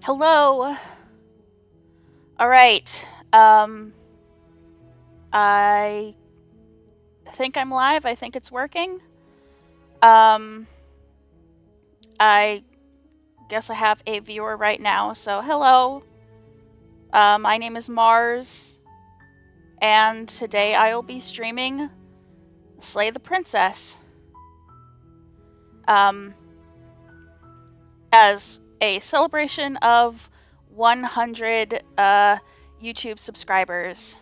Hello. All right. I think I'm live. I think it's working. Um, I guess I have a viewer right now. So hello. My name is Mars, and today I will be streaming Slay the Princess. As a celebration of 100 YouTube subscribers.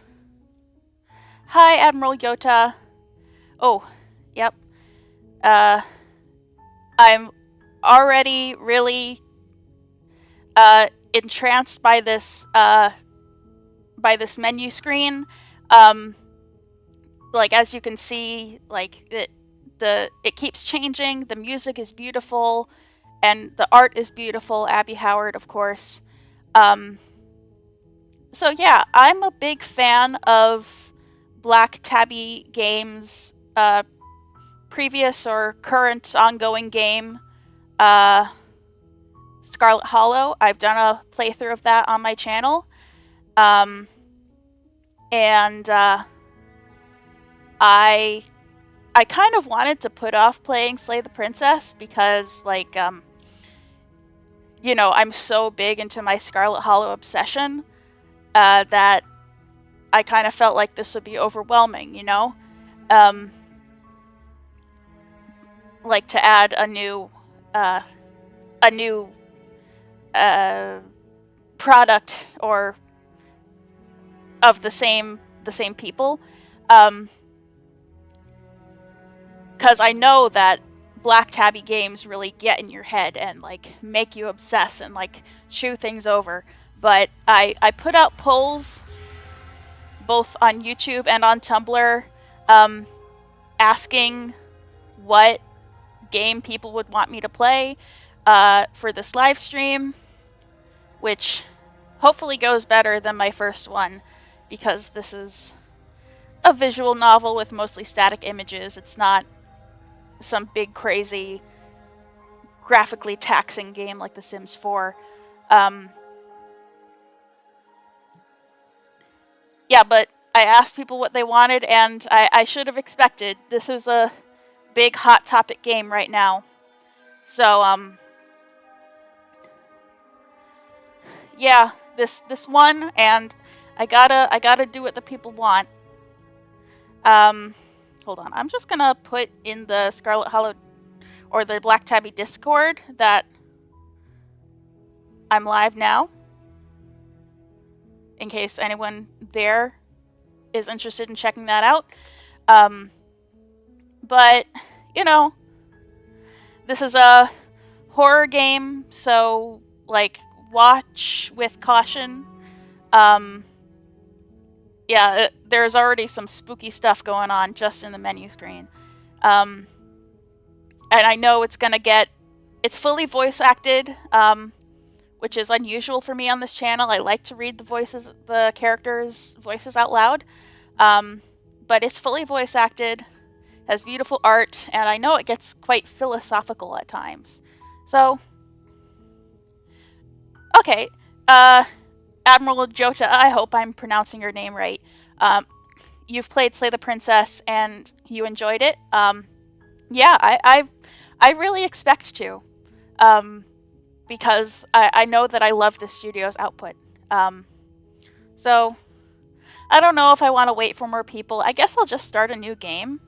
Hi, Admiral Yota. Oh, yep. I'm already really entranced by this menu screen. Like as you can see, like it keeps changing. The music is beautiful, and the art is beautiful. Abby Howard, of course. So yeah, I'm a big fan of Black Tabby Games' previous or current ongoing game, Scarlet Hollow. I've done a playthrough of that on my channel. And I kind of wanted to put off playing Slay the Princess because, like, I'm so big into my Scarlet Hollow obsession that I kind of felt like this would be overwhelming, like to add a new product or of the same people, because I know that Black Tabby games really get in your head and like make you obsess and like chew things over. But I put out polls both on YouTube and on Tumblr, asking what game people would want me to play for this live stream, which hopefully goes better than my first one, because this is a visual novel with mostly static images. It's not some big crazy graphically taxing game like The Sims 4. Yeah, but I asked people what they wanted, and I should have expected. This is a big hot topic game right now. So, yeah, this one, and I gotta do what the people want. Hold on. I'm just gonna put in the Scarlet Hollow or the Black Tabby Discord that I'm live now, in case anyone there is interested in checking that out. But, this is a horror game, so, like, watch with caution. Yeah, there's already some spooky stuff going on just in the menu screen. And I know it's fully voice acted, which is unusual for me on this channel. I like to read the characters' voices out loud. But it's fully voice acted, has beautiful art, and I know it gets quite philosophical at times. So, okay, Admiral Jota, I hope I'm pronouncing your name right. You've played Slay the Princess and you enjoyed it. Yeah, I really expect to, because I know that I love this studio's output. So I don't know if I want to wait for more people. I guess I'll just start a new game.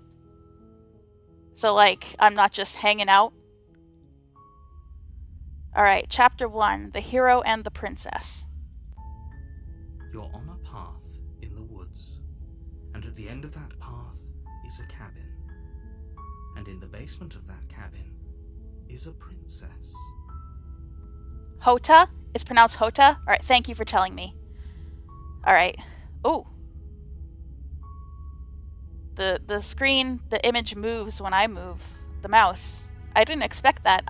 So, like, I'm not just hanging out. Alright, Chapter 1, The Hero and the Princess. You're on a path in the woods, and at the end of that path is a cabin. And in the basement of that cabin is a princess. Hota? It's pronounced Hota? Alright, thank you for telling me. Alright. Ooh. The screen, the image moves when I move the mouse. I didn't expect that.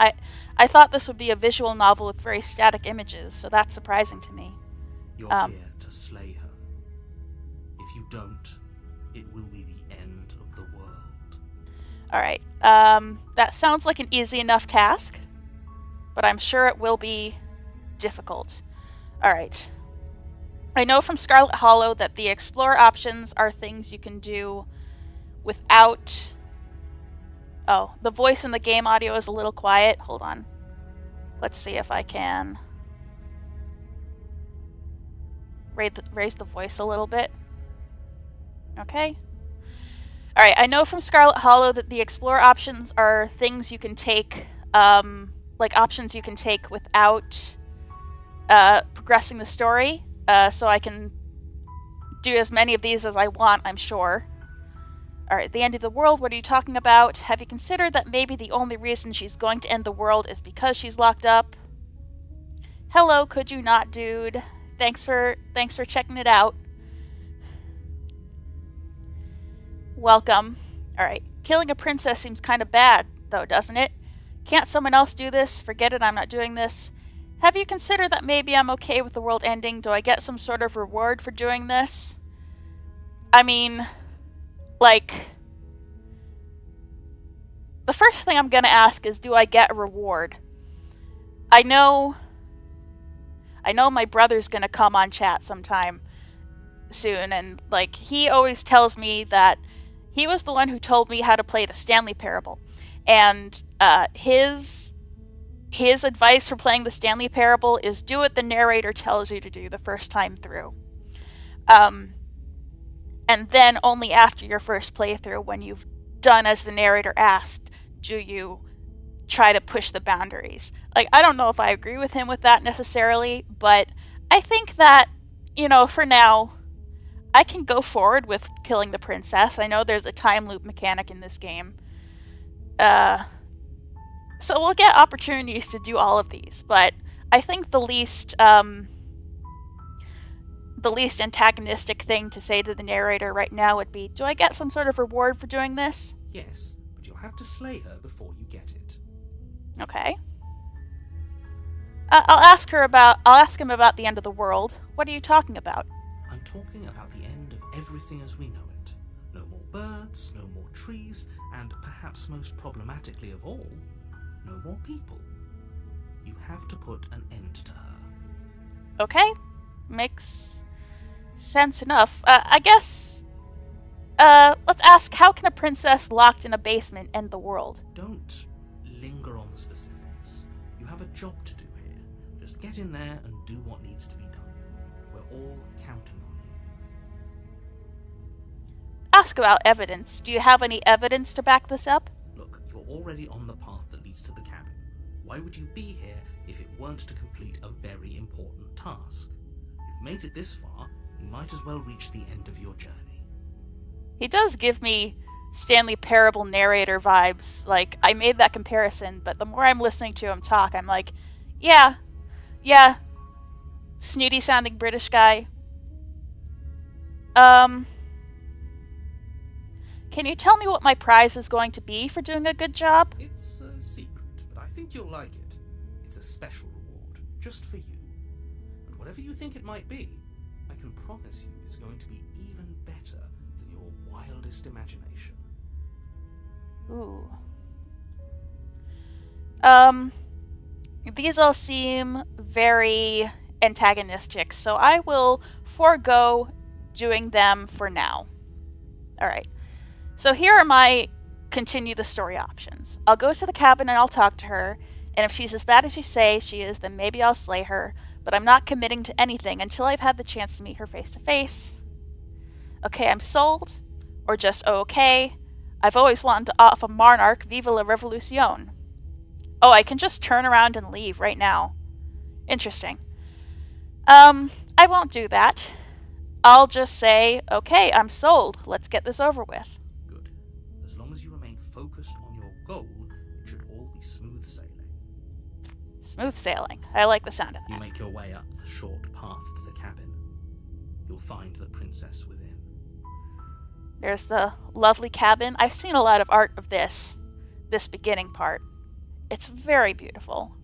I thought this would be a visual novel with very static images, so that's surprising to me. You're here to slay her. If you don't, it will be the end of the world. Alright, that sounds like an easy enough task, but I'm sure it will be difficult. Alright. I know from Scarlet Hollow that the explore options are things you can do without... Oh, the voice in the game audio is a little quiet. Hold on. Let's see if I can raise the voice a little bit. Okay. Alright, I know from Scarlet Hollow that the explore options are things you can take, like options you can take without progressing the story, so I can do as many of these as I want, I'm sure. Alright, the end of the world, what are you talking about? Have you considered that maybe the only reason she's going to end the world is because she's locked up? Hello, could you not, dude? Thanks for checking it out. Welcome. Alright, killing a princess seems kind of bad, though, doesn't it? Can't someone else do this? Forget it, I'm not doing this. Have you considered that maybe I'm okay with the world ending? Do I get some sort of reward for doing this? I mean, like, the first thing I'm gonna ask is, do I get a reward? I know my brother's gonna come on chat sometime soon, and, like, he always tells me that he was the one who told me how to play the Stanley Parable. And his advice for playing the Stanley Parable is do what the narrator tells you to do the first time through. And then only after your first playthrough, when you've done as the narrator asked, do you try to push the boundaries. Like, I don't know if I agree with him with that necessarily, but I think that, you know, for now, I can go forward with killing the princess. I know there's a time loop mechanic in this game. So we'll get opportunities to do all of these, but I think the least antagonistic thing to say to the narrator right now would be, do I get some sort of reward for doing this? Yes, but you'll have to slay her before you get it. Okay. I'll ask him about the end of the world. What are you talking about? I'm talking about the end of everything as we know it. No more birds, no more trees, and perhaps most problematically of all, no more people. You have to put an end to her. Okay. Makes sense enough. I guess, let's ask, how can a princess locked in a basement end the world? Don't linger on the specifics. You have a job to do here. Just get in there and do what needs to be done. We're all counting on you. Ask about evidence. Do you have any evidence to back this up? Look, you're already on the path that leads to the cabin. Why would you be here if it weren't to complete a very important task? You've made it this far, you might as well reach the end of your journey. He does give me Stanley Parable narrator vibes. Like, I made that comparison, but the more I'm listening to him talk, I'm like, yeah, snooty sounding British guy. Can you tell me what my prize is going to be for doing a good job? It's a secret, but I think you'll like it. It's a special reward, just for you. And whatever you think it might be, I can promise you it's going to be even better than your wildest imagination. Ooh. These all seem very antagonistic, so I will forego doing them for now. Alright. So here are my continue the story options. I'll go to the cabin and I'll talk to her, and if she's as bad as you say she is, then maybe I'll slay her, but I'm not committing to anything until I've had the chance to meet her face to face. Okay, I'm sold, or just okay. I've always wanted to off a monarch, vive la revolution. Oh, I can just turn around and leave right now. Interesting. I won't do that. I'll just say, okay, I'm sold. Let's get this over with. Good. As long as you remain focused on your goal, it should all be smooth sailing. Smooth sailing. I like the sound of that. You make your way up the short path to the cabin. You'll find the princess within. There's the lovely cabin. I've seen a lot of art of this beginning part. It's very beautiful.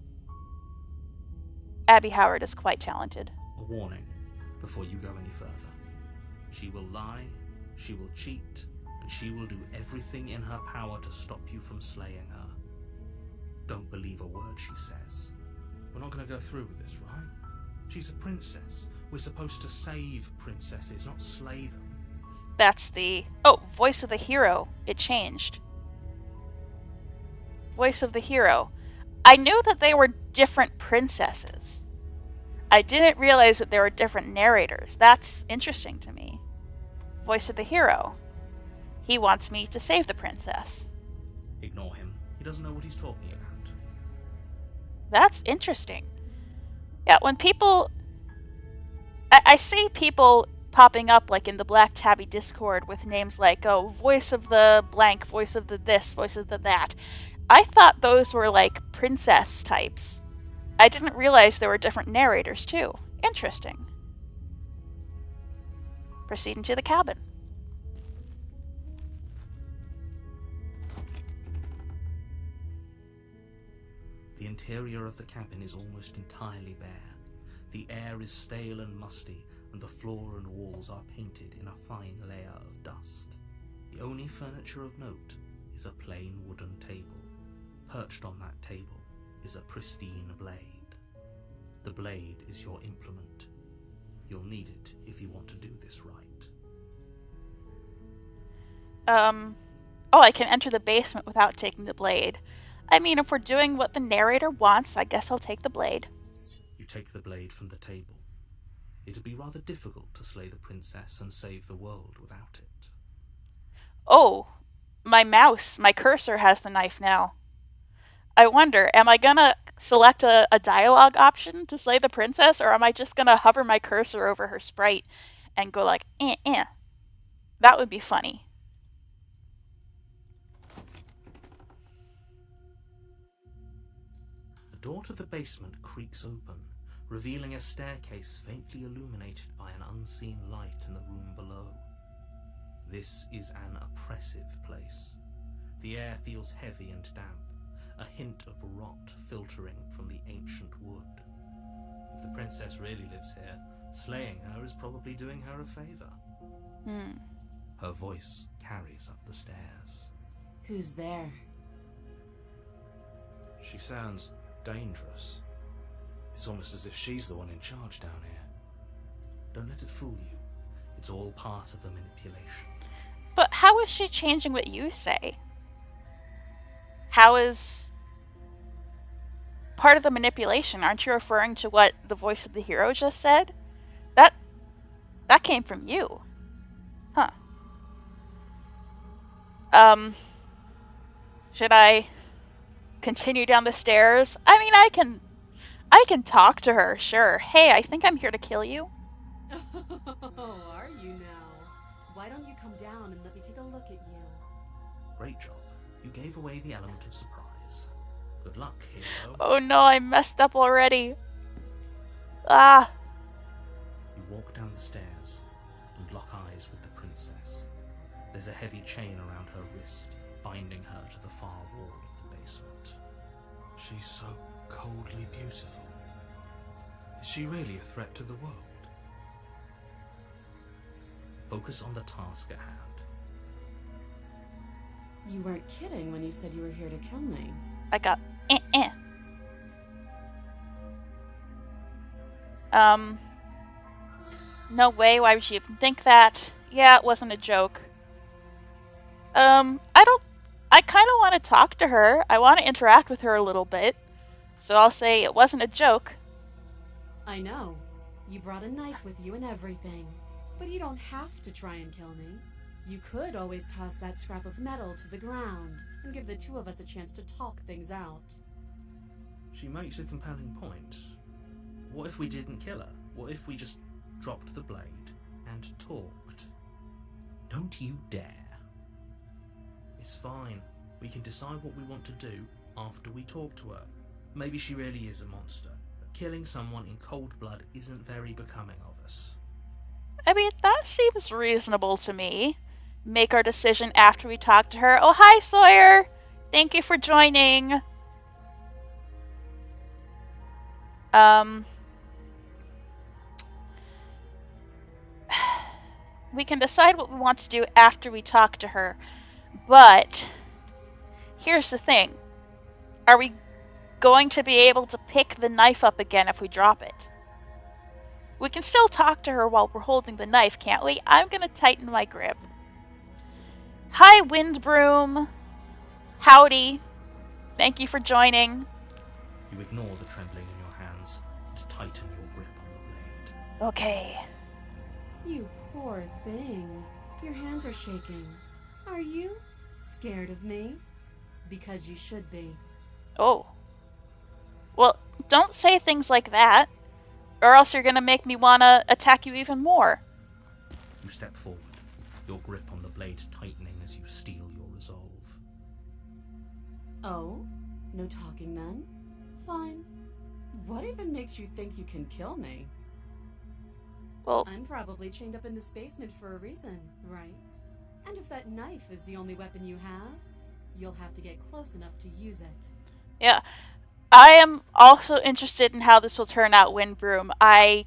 Abby Howard is quite talented. A warning before you go any further. She will lie, she will cheat, and she will do everything in her power to stop you from slaying her. Don't believe a word she says. We're not going to go through with this, right? She's a princess. We're supposed to save princesses, not slay them. That's the... Oh, voice of the hero. It changed. Voice of the hero. I knew that they were different princesses. I didn't realize that there were different narrators. That's interesting to me. Voice of the hero. He wants me to save the princess. Ignore him. He doesn't know what he's talking about. That's interesting. Yeah, when people... I see people popping up like in the Black Tabby Discord with names like, oh, voice of the blank, voice of the this, voice of the that. I thought those were like princess types. I didn't realize there were different narrators too. Interesting. Proceed into the cabin. The interior of the cabin is almost entirely bare. The air is stale and musty, and the floor and walls are painted in a fine layer of dust. The only furniture of note is a plain wooden table. Perched on that table is a pristine blade. The blade is your implement. You'll need it if you want to do this right. Oh, I can enter the basement without taking the blade. I mean, if we're doing what the narrator wants, I guess I'll take the blade. You take the blade from the table. It'd be rather difficult to slay the princess and save the world without it. Oh, my mouse, my cursor has the knife now. I wonder, am I gonna select a dialogue option to slay the princess, or am I just gonna hover my cursor over her sprite and go like, eh, eh? That would be funny. The door to the basement creaks open, revealing a staircase faintly illuminated by an unseen light in the room below. This is an oppressive place. The air feels heavy and damp, a hint of rot filtering from the ancient wood. If the princess really lives here, slaying her is probably doing her a favor. Her voice carries up the stairs. Who's there? She sounds dangerous. It's almost as if she's the one in charge down here. Don't let it fool you. It's all part of the manipulation. But how is she changing what you say? How is part of the manipulation? Aren't you referring to what the voice of the hero just said? That came from you. Huh. Should I continue down the stairs? I mean, I can talk to her, sure. Hey, I think I'm here to kill you. Oh, are you now? Why don't you come down and let me take a look at you? Great job. You gave away the element of surprise. Good luck, hero. Oh no, I messed up already. Ah. You walk down the stairs and lock eyes with the princess. There's a heavy chain around her wrist, binding her to the far wall of the basement. She's so coldly beautiful. Is she really a threat to the world? Focus on the task at hand. You weren't kidding when you said you were here to kill me. I got No way, why would you even think that? Yeah, it wasn't a joke. I kinda wanna talk to her. I wanna interact with her a little bit. So I'll say it wasn't a joke. I know. You brought a knife with you and everything. But you don't have to try and kill me. You could always toss that scrap of metal to the ground and give the two of us a chance to talk things out. She makes a compelling point. What if we didn't kill her? What if we just dropped the blade and talked? Don't you dare. It's fine. We can decide what we want to do after we talk to her. Maybe she really is a monster, but killing someone in cold blood isn't very becoming of us. I mean, that seems reasonable to me. Make our decision after we talk to her. Oh, hi, Sawyer! Thank you for joining. We can decide what we want to do after we talk to her. But here's the thing. Are we going to be able to pick the knife up again if we drop it. We can still talk to her while we're holding the knife, can't we? I'm gonna tighten my grip. Hi, Windbroom. Howdy. Thank you for joining. You ignore the trembling in your hands and tighten your grip on the blade. Okay. You poor thing. Your hands are shaking. Are you scared of me? Because you should be. Oh. Well, don't say things like that, or else you're gonna make me wanna attack you even more. You step forward, your grip on the blade tightening as you steel your resolve. Oh? No talking then? Fine. What even makes you think you can kill me? Well, I'm probably chained up in this basement for a reason, right? And if that knife is the only weapon you have, you'll have to get close enough to use it. yeah. I am also interested in how this will turn out, Windbroom. I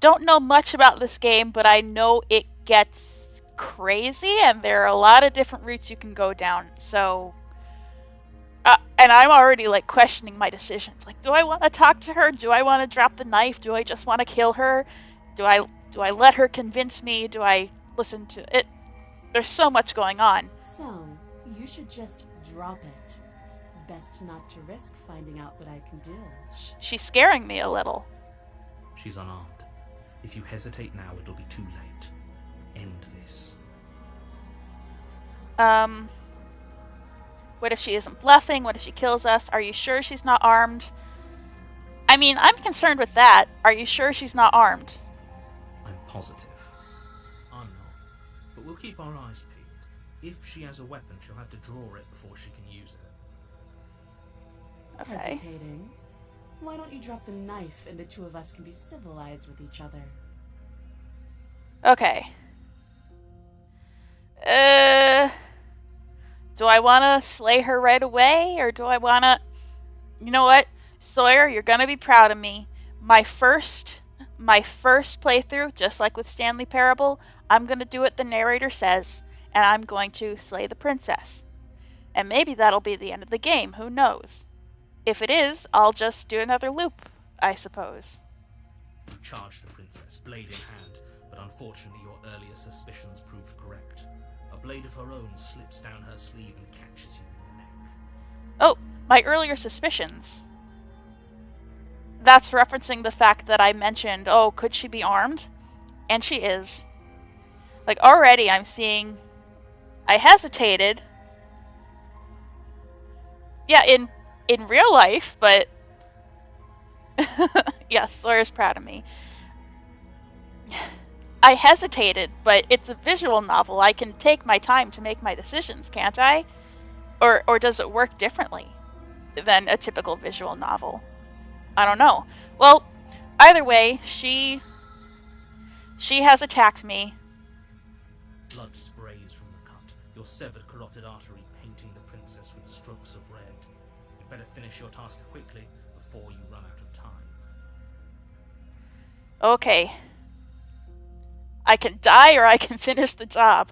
don't know much about this game, but I know it gets crazy, and there are a lot of different routes you can go down. So, and I'm already like questioning my decisions. Like, do I want to talk to her? Do I want to drop the knife? Do I just want to kill her? Do I let her convince me? Do I listen to it? There's so much going on. So, you should just drop it. Best not to risk finding out what I can do. She's scaring me a little. She's unarmed. If you hesitate now, it'll be too late. End this. What if she isn't bluffing? What if she kills us? Are you sure she's not armed? I mean, I'm concerned with that. Are you sure she's not armed? I'm positive. I'm not. But we'll keep our eyes peeled. If she has a weapon, she'll have to draw it before she can use it. Okay. Hesitating? Why don't you drop the knife and the two of us can be civilized with each other? Okay. Do I want to slay her right away, or do I want to... You know what? Sawyer, you're going to be proud of me. My first playthrough, just like with Stanley Parable, I'm going to do what the narrator says, and I'm going to slay the princess. And maybe that'll be the end of the game, who knows? If it is, I'll just do another loop, I suppose. You charge the princess, blade in hand, but unfortunately your earlier suspicions proved correct. A blade of her own slips down her sleeve and catches you in the neck. Oh, my earlier suspicions. That's referencing the fact that I mentioned, oh, could she be armed? And she is. Like, already I'm seeing... I hesitated. Yeah, in real life, but... yes, Sawyer's proud of me. I hesitated, but it's a visual novel. I can take my time to make my decisions, can't I? Or does it work differently than a typical visual novel? I don't know. Well, either way, she has attacked me. Blood sprays from the cut, your severed carotid artery painting the princess with strokes of red. You'd better finish your task quickly before you run out of time. Okay. I can die or I can finish the job.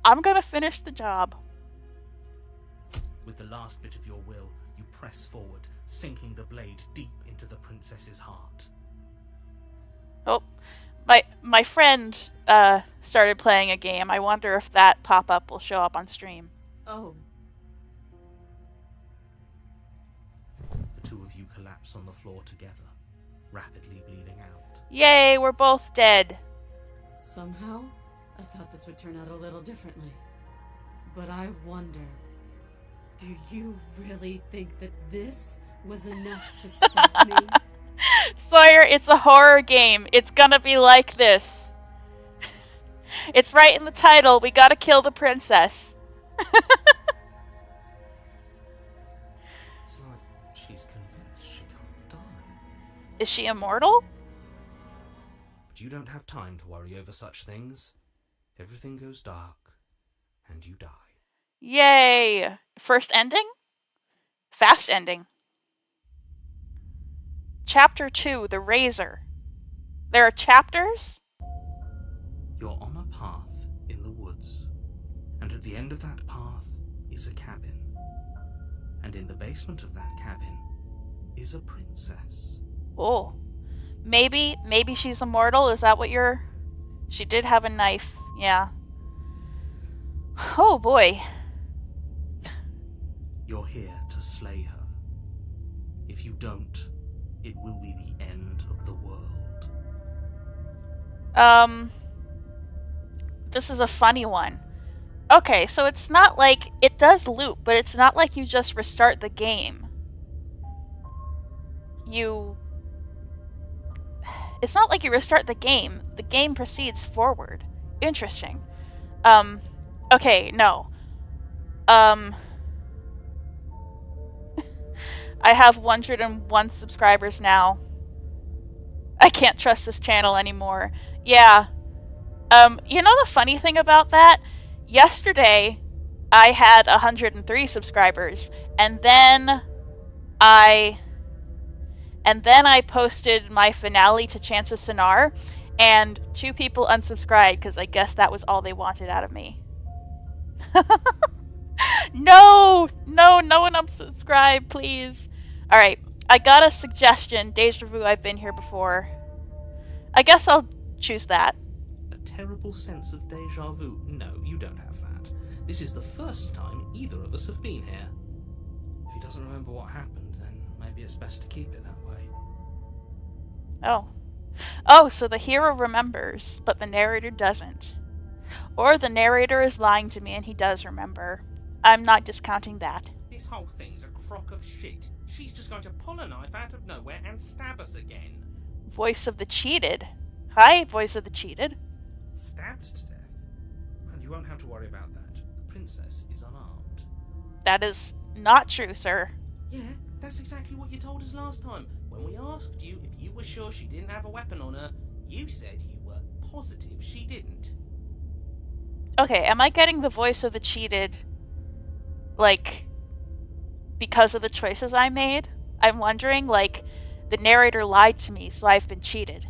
I'm gonna finish the job. With the last bit of your will, you press forward, sinking the blade deep into the princess's heart. Oh, my friend started playing a game. I wonder if that pop-up will show up on stream. Oh. The two of you collapse on the floor together, rapidly bleeding out. Yay, we're both dead. Somehow, I thought this would turn out a little differently. But I wonder, do you really think that this was enough to stop me? Sawyer, it's a horror game. It's gonna be like this. It's right in the title. We gotta kill the princess. It's like she's convinced she can't die. Is she immortal? But you don't have time to worry over such things. Everything goes dark, and you die. Yay! First ending? Fast ending. Chapter 2, The Razor. There are chapters? You're on a path in the woods, and at the end of that path is a cabin. And in the basement of that cabin is a princess. Oh. Maybe she's immortal. Is that what you're... She did have a knife. Yeah. Oh boy. You're here to slay her. If you don't, it will be the end of the world. This is a funny one. Okay, so it's not like... It does loop, but it's not like you just restart the game. It's not like you restart the game. The game proceeds forward. Interesting. Okay, no. I have 101 subscribers now. I can't trust this channel anymore. Yeah. You know the funny thing about that? Yesterday, I had 103 subscribers, and then I posted my finale to Chance of Sonar, and 2 people unsubscribed because I guess that was all they wanted out of me. No one unsubscribe, please. Alright, I got a suggestion. Deja Vu, I've been here before. I guess I'll choose that. A terrible sense of deja vu. No, you don't have that. This is the first time either of us have been here. If he doesn't remember what happened, then maybe it's best to keep it that way. Oh, so the hero remembers, but the narrator doesn't. Or the narrator is lying to me and he does remember. I'm not discounting that. This whole thing's a crock of shit. She's just going to pull a knife out of nowhere and stab us again. Voice of the cheated. Hi, voice of the cheated. Stabbed to death? And you won't have to worry about that. The princess is unarmed. That is not true, sir. Yeah, that's exactly what you told us last time. When we asked you if you were sure she didn't have a weapon on her, you said you were positive she didn't. Okay, am I getting the voice of the cheated, like, because of the choices I made? I'm wondering, like, the narrator lied to me, so I've been cheated.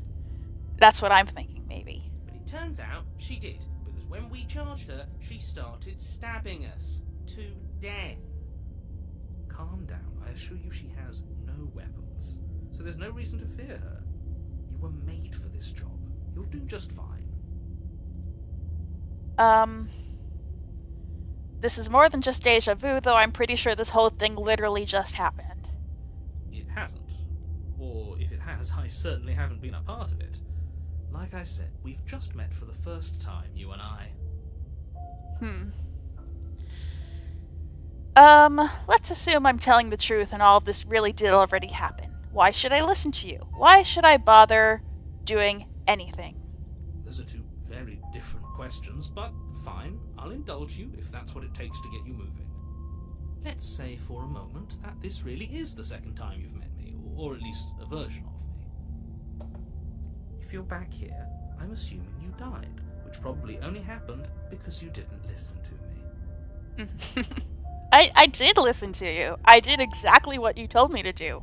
That's what I'm thinking, maybe. But it turns out she did, because when we charged her, she started stabbing us to death. Calm down. I assure you she has no weapons. So there's no reason to fear her. You were made for this job. You'll do just fine. This is more than just deja vu, though I'm pretty sure this whole thing literally just happened. It hasn't. Or if it has, I certainly haven't been a part of it. Like I said, we've just met for the first time, you and I. Let's assume I'm telling the truth and all of this really did already happen. Why should I listen to you? Why should I bother doing anything? Those are 2 very different questions, but fine. I'll indulge you if that's what it takes to get you moving. Let's say for a moment that this really is the second time you've met me, or at least a version of me. If you're back here, I'm assuming you died, which probably only happened because you didn't listen to me. I did listen to you. I did exactly what you told me to do.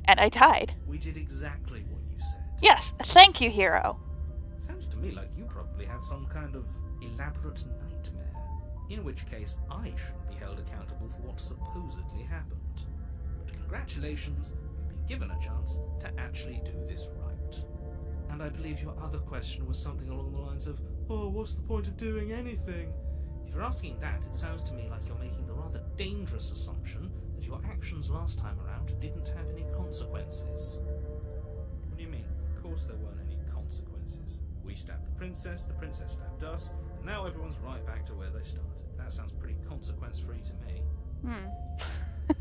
And I died. We did exactly what you said. Yes, thank you, hero. Sounds to me like you probably had some kind of elaborate nightmare, in which case I shouldn't be held accountable for what supposedly happened. But congratulations, you've been given a chance to actually do this right. And I believe your other question was something along the lines of, oh, what's the point of doing anything? If you're asking that, it sounds to me like you're making the rather dangerous assumption that your actions last time around didn't have any consequences. What do you mean? Of course there weren't any consequences. We stabbed the princess stabbed us, and now everyone's right back to where they started. That sounds pretty consequence-free to me.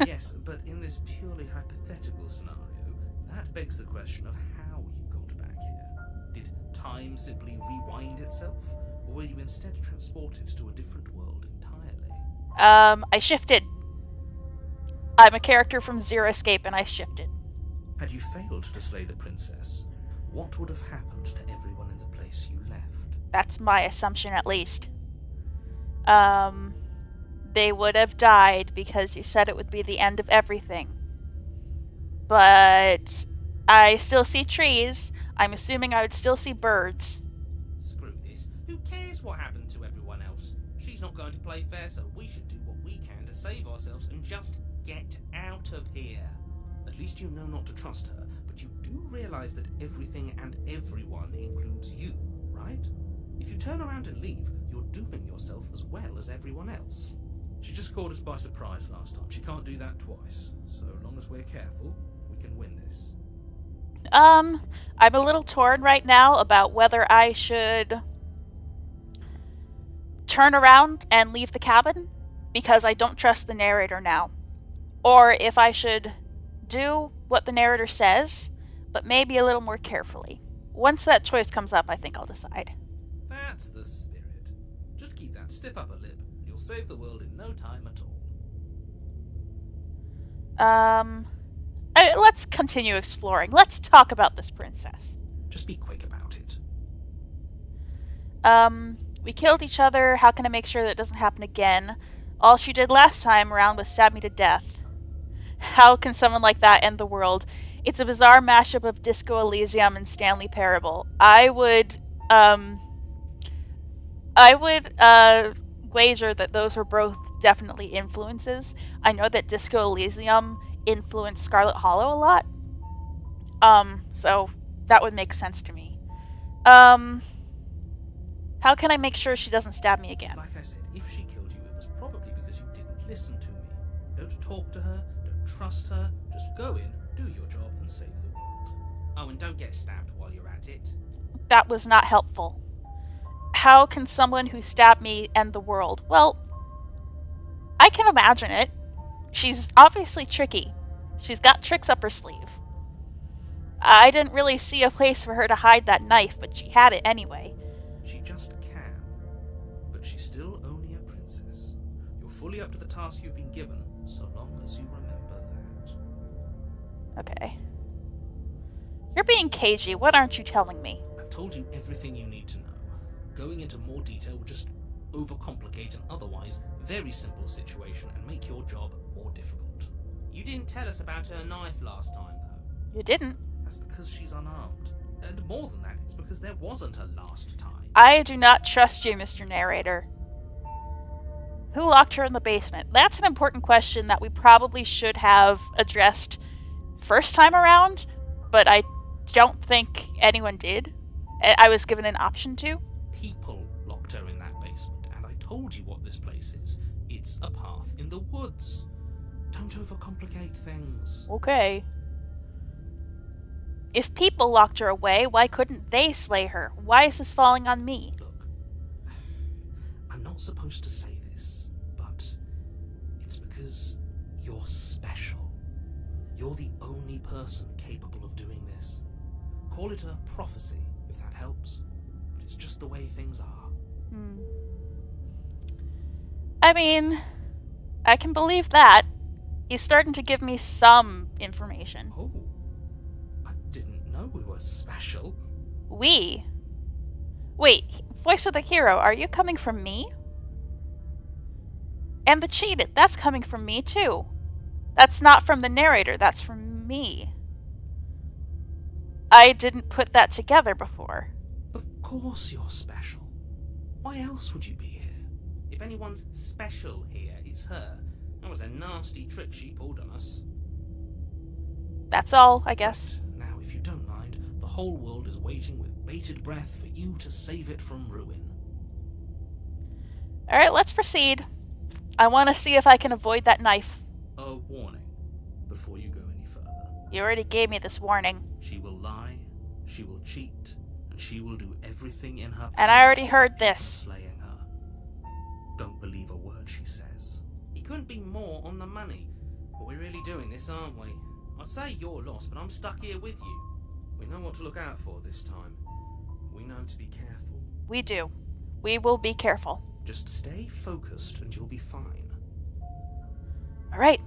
Yes, but in this purely hypothetical scenario, that begs the question of how you got back here. Did time simply rewind itself, or were you instead transported to a different world entirely? I shifted. I'm a character from Zero Escape and I shifted. Had you failed to slay the princess, what would have happened to everyone in the place you left? That's my assumption, at least. They would have died because you said it would be the end of everything. But I still see trees. I'm assuming I would still see birds. Screw this. Who cares what happened to everyone else? She's not going to play fair, so we should do what we can to save ourselves and just Get out of here. At least you know not to trust her, but you do realize that everything and everyone includes you, right? If you turn around and leave, you're dooming yourself as well as everyone else. She just caught us by surprise last time. She can't do that twice. So long as we're careful, we can win this. I'm a little torn right now about whether I should turn around and leave the cabin because I don't trust the narrator now. Or if I should do what the narrator says, but maybe a little more carefully. Once that choice comes up, I think I'll decide. That's the spirit. Just keep that stiff upper lip. You'll save the world in no time at all. Let's continue exploring. Let's talk about this princess. Just be quick about it. We killed each other. How can I make sure that it doesn't happen again? All she did last time around was stab me to death. How can someone like that end the world? It's a bizarre mashup of Disco Elysium and Stanley Parable. I would wager that those were both definitely influences. I know that Disco Elysium influenced Scarlet Hollow a lot. So that would make sense to me. How can I make sure she doesn't stab me again? Like I said, if she killed you, it was probably because you didn't listen to me. Don't talk to her, don't trust her, just go in, do your job, and save the world. Oh, and don't get stabbed while you're at it. That was not helpful. How can someone who stabbed me end the world? Well, I can imagine it. She's obviously tricky. She's got tricks up her sleeve. I didn't really see a place for her to hide that knife, but she had it anyway. She just can. But she's still only a princess. You're fully up to the task you've been given, so long as you remember that. Okay. You're being cagey. What aren't you telling me? I've told you everything you need to know. Going into more detail would just overcomplicate an otherwise very simple situation and make your job more difficult. You didn't tell us about her knife last time, though. You didn't. That's because she's unarmed. And more than that, it's because there wasn't a last time. I do not trust you, Mr. Narrator. Who locked her in the basement? That's an important question that we probably should have addressed first time around, but I don't think anyone did. I was given an option to. People locked her in that basement, and I told you what this place is. It's a path in the woods. Don't overcomplicate things. Okay. If people locked her away, why couldn't they slay her? Why is this falling on me? Look, I'm not supposed to say this, but it's because you're special. You're the only person capable of doing this. Call it a prophecy, if that helps. But it's just the way things are. I mean, I can believe that. He's starting to give me some information. Oh, I didn't know we were special. We? Wait, voice of the hero, are you coming from me? And the cheated, that's coming from me too. That's not from the narrator, that's from me. I didn't put that together before. Of course you're special. Why else would you be here? If anyone's special here, it's her. That was a nasty trick she pulled on us. That's all, I guess. Now, if you don't mind, the whole world is waiting with bated breath for you to save it from ruin. Alright, let's proceed. I want to see if I can avoid that knife. A warning before you go any further. You already gave me this warning. She will lie, she will cheat, and she will do everything in her power. And I already heard to keep this. you from slaying her. Don't believe a word she says. He couldn't be more on the money. But we're really doing this, aren't we? I'd say you're lost, but I'm stuck here with you. We know what to look out for this time. We know to be careful. We do. We will be careful. Just stay focused and you'll be fine. Alright,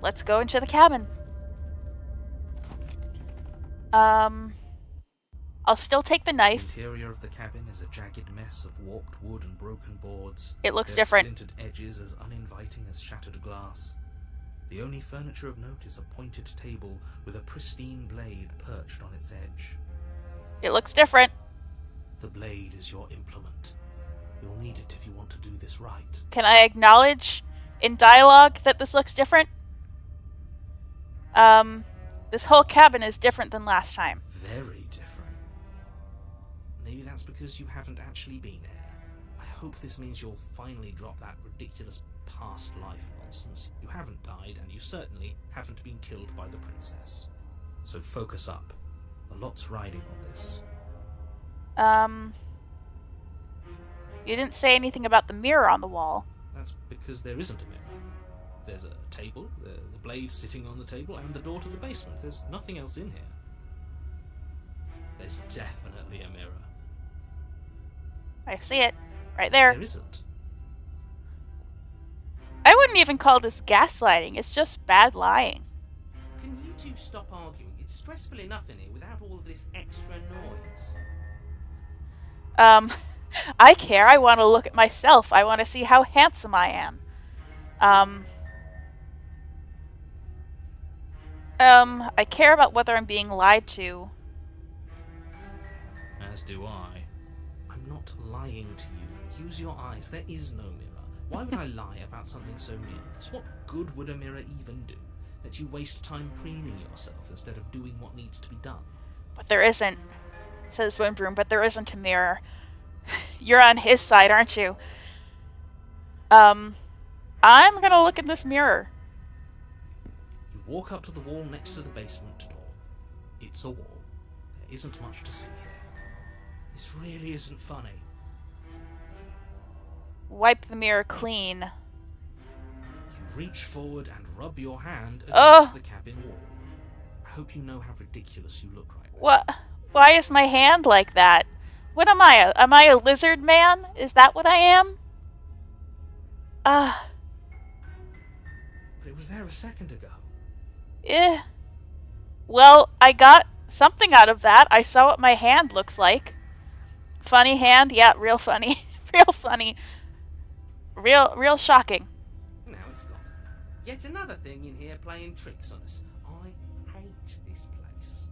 let's go into the cabin. I'll still take the The knife. interior of the cabin is a jagged mess of warped wood and broken boards. It looks Their different. Splintered edges as uninviting as shattered glass. The only furniture of note is a pointed table with a pristine blade perched on its edge. It looks different. The blade is your implement. You'll need it if you want to do this right. Can I acknowledge in dialogue that this looks different? This whole cabin is different than last time. Very different. Maybe that's because you haven't actually been here. I hope this means you'll finally drop that ridiculous past life nonsense. You haven't died, and you certainly haven't been killed by the princess. So focus up. A lot's riding on this. You didn't say anything about the mirror on the wall. That's because there isn't a mirror. There's a table, the blade sitting on the table, and the door to the basement. There's nothing else in here. There's definitely a mirror. I see it. Right there. There isn't. I wouldn't even call this gaslighting. It's just bad lying. Can you two stop arguing? It's stressful enough in here without all of this extra noise. I care. I want to look at myself. I want to see how handsome I am. I care about whether I'm being lied to. As do I. I'm not lying to you. Use your eyes. There is no mirror. Why would I lie about something so meaningless? What good would a mirror even do? Let you waste time preening yourself instead of doing what needs to be done. But there isn't, says Windbroom, but there isn't a mirror. You're on his side, aren't you? I'm gonna look in this mirror. You walk up to the wall next to the basement door. It's a wall. There isn't much to see here. This really isn't funny. Wipe the mirror clean. You reach forward and rub your hand Ugh. against the cabin wall. I hope you know how ridiculous you look right now. What? Why is my hand like that? What am I? Am I a lizard man? Is that what I am? But it was there a second ago. Well, I got something out of that. I saw what my hand looks like. Funny hand? Yeah, real funny. Real funny. Real shocking. Now it's gone. Yet another thing in here playing tricks on us. I hate this place.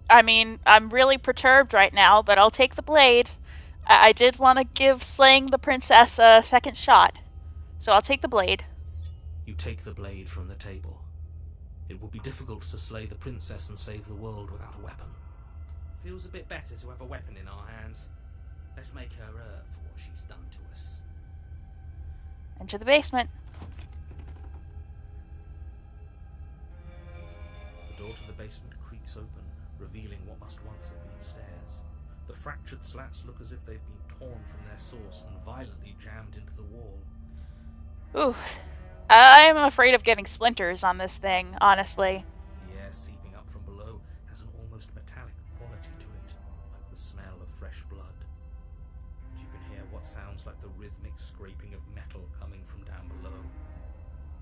I mean, I'm really perturbed right now, but I'll take the blade. I did want to give slaying the princess a second shot, so I'll take the blade. You take the blade from the table. It will be difficult to slay the princess and save the world without a weapon. Feels a bit better to have a weapon in our hands. Let's make her hurt for what she's done to us. Into the basement. The door to the basement creaks open, revealing what must once have been stairs. The fractured slats look as if they've been torn from their source and violently jammed into the wall. Ooh. I'm afraid of getting splinters on this thing, honestly. The air seeping up from below has an almost metallic quality to it, like the smell of fresh blood. And you can hear what sounds like the rhythmic scraping of metal coming from down below.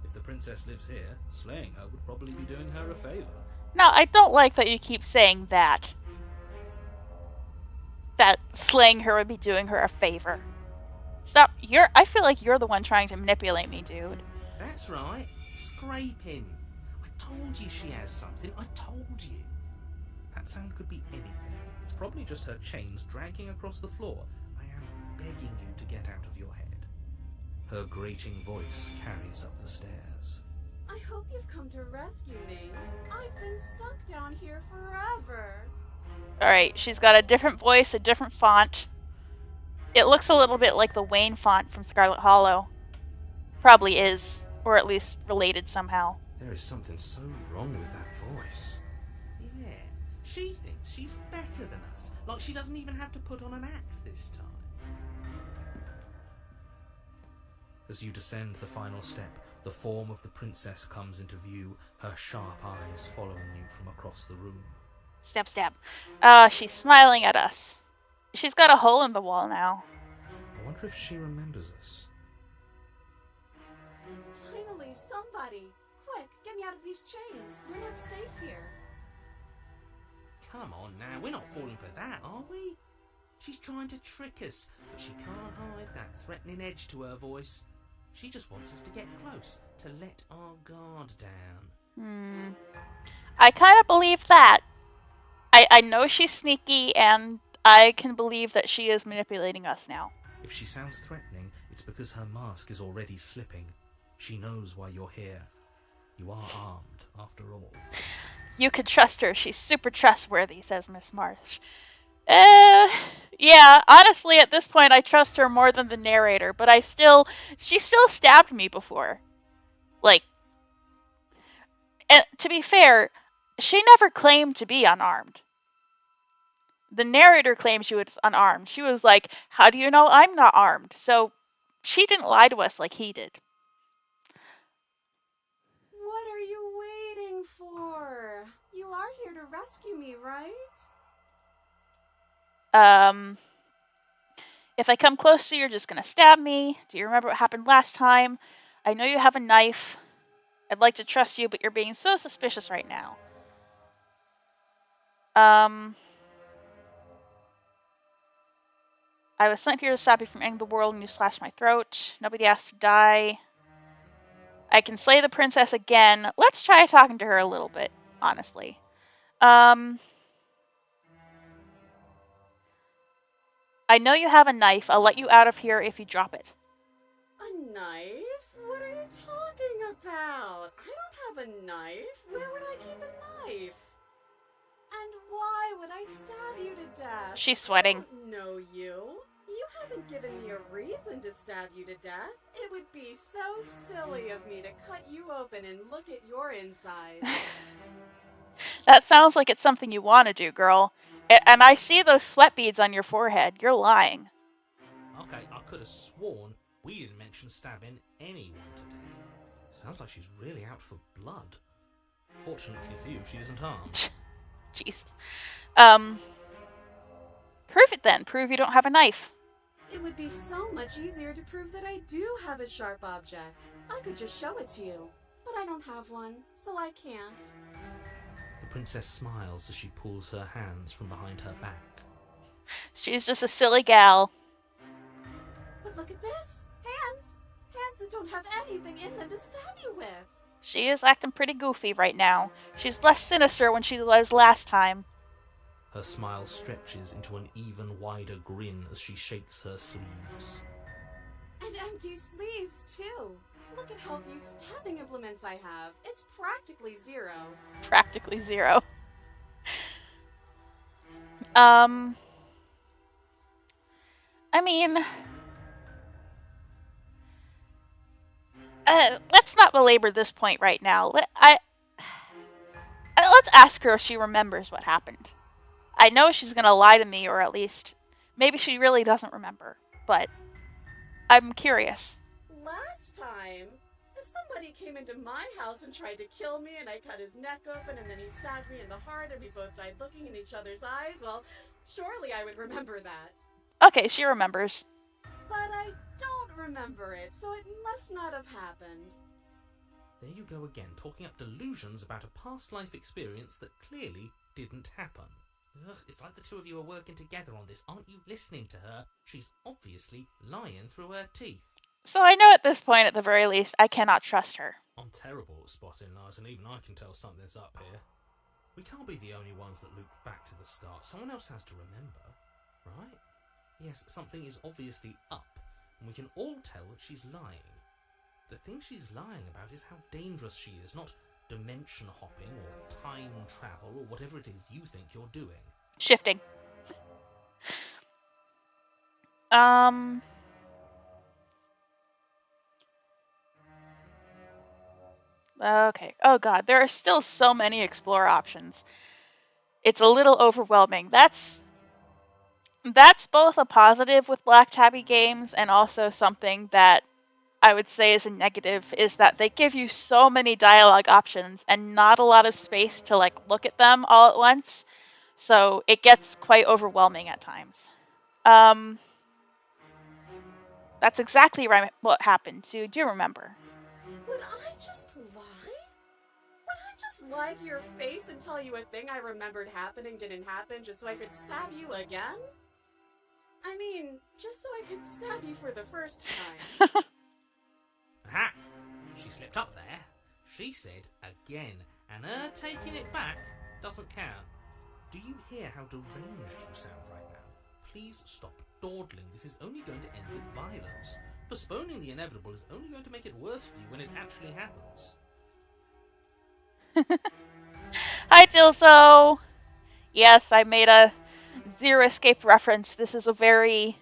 If the princess lives here, slaying her would probably be doing her a favor. Now, I don't like that you keep saying that. That slaying her would be doing her a favor. Stop. I feel like you're the one trying to manipulate me, dude. That's right. Scraping. I told you she has something. I told you. That sound could be anything. It's probably just her chains dragging across the floor. I am begging you to get out of your head. Her grating voice carries up the stairs. I hope you've come to rescue me. I've been stuck down here forever. Alright, she's got a different voice, a different font. It looks a little bit like the Wayne font from Scarlet Hollow. Probably is, or at least related somehow. There is something so wrong with that voice. Yeah, she thinks she's better than us. Like she doesn't even have to put on an act this time. As you descend the final step, the form of the princess comes into view, her sharp eyes following you from across the room. Stab, stab. She's smiling at us. She's got a hole in the wall now. I wonder if she remembers us. Finally, somebody! Quick, get me out of these chains. We're not safe here. Come on now, we're not falling for that, are we? She's trying to trick us, but she can't hide that threatening edge to her voice. She just wants us to get close, to let our guard down. I kind of believe that. I know she's sneaky, and I can believe that she is manipulating us now. If she sounds threatening, It's because her mask is already slipping. She knows why you're here. You are armed, after all. You can trust her. She's super trustworthy, says Miss Marsh. Yeah, honestly, at this point, I trust her more than the narrator, but she still stabbed me before. Like, and to be fair, she never claimed to be unarmed. The narrator claimed she was unarmed. She was like, how do you know I'm not armed? So, she didn't lie to us like he did. What are you waiting for? You are here to rescue me, right? If I come close to you, you're just gonna stab me. Do you remember what happened last time? I know you have a knife. I'd like to trust you, but you're being so suspicious right now. I was sent here to stop you from ending the world and you slashed my throat. Nobody asked to die. I can slay the princess again. Let's try talking to her a little bit, honestly. I know you have a knife. I'll let you out of here if you drop it. A knife? What are you talking about? I don't have a knife. Where would I keep a knife? And why would I stab you to death? She's sweating. I don't know you. You haven't given me a reason to stab you to death. It would be so silly of me to cut you open and look at your insides. That sounds like it's something you want to do, girl. And I see those sweat beads on your forehead. You're lying. Okay, I could have sworn we didn't mention stabbing anyone to death. Sounds like she's really out for blood. Fortunately for you, she isn't armed. Jeez. Prove it then. Prove you don't have a knife. It would be so much easier to prove that I do have a sharp object. I could just show it to you. But I don't have one, so I can't. The princess smiles as she pulls her hands from behind her back. She's just a silly gal. But look at this! Hands! Hands that don't have anything in them to stab you with! She is acting pretty goofy right now. She's less sinister when she was last time. Her smile stretches into an even wider grin as she shakes her sleeves. And empty sleeves, too! Look at how few stabbing implements I have. It's practically zero. Practically zero. I mean... let's not belabor this point right now. Let's ask her if she remembers what happened. I know she's gonna lie to me, or at least... maybe she really doesn't remember, but... I'm curious. Last time, if somebody came into my house and tried to kill me and I cut his neck open and then he stabbed me in the heart and we both died looking in each other's eyes, well, surely I would remember that. Okay, she remembers. But I don't remember it, so it must not have happened. There you go again, talking up delusions about a past life experience that clearly didn't happen. Ugh, it's like the two of you are working together on this. Aren't you listening to her? She's obviously lying through her teeth. So I know at this point, at the very least, I cannot trust her. I'm terrible at spotting lies, and even I can tell something's up here. We can't be the only ones that loop back to the start. Someone else has to remember, right? Yes, something is obviously up, and we can all tell that she's lying. The thing she's lying about is how dangerous she is, not dimension hopping or time travel or whatever it is you think you're doing. Shifting. Okay. Oh god, there are still so many explore options. It's a little overwhelming. That's both a positive with Black Tabby games and also something that I would say is a negative, is that they give you so many dialogue options and not a lot of space to look at them all at once. So it gets quite overwhelming at times. That's exactly what happened. So do you remember? Would I just lie? Would I just lie to your face and tell you a thing I remembered happening didn't happen just so I could stab you again? I mean, just so I could stab you for the first time. Aha! She slipped up there. She said again, and her taking it back doesn't count. Do you hear how deranged you sound right now? Please stop dawdling. This is only going to end with violence. Postponing the inevitable is only going to make it worse for you when it actually happens. Hi, Dilso! Yes, I made a Zero Escape reference. This is a very,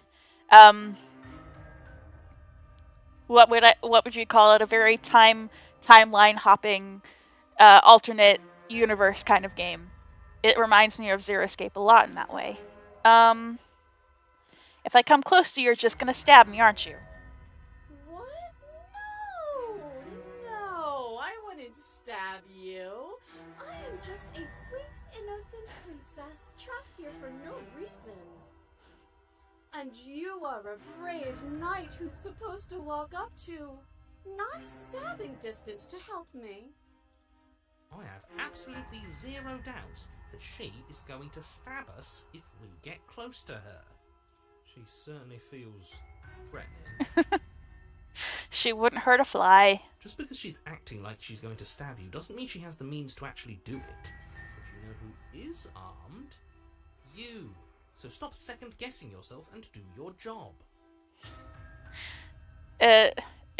what would you call it? A very timeline hopping, alternate universe kind of game. It reminds me of Zero Escape a lot in that way. If I come close to you, you're just gonna stab me, aren't you? What? No, I wouldn't stab you. I am just a sweet, innocent princess trapped here for no reason. And you are a brave knight who's supposed to walk up to, not stabbing distance to help me. I have absolutely zero doubts that she is going to stab us if we get close to her. She certainly feels threatening. She wouldn't hurt a fly. Just because she's acting like she's going to stab you doesn't mean she has the means to actually do it. But you know who is armed? You. So stop second-guessing yourself and do your job. It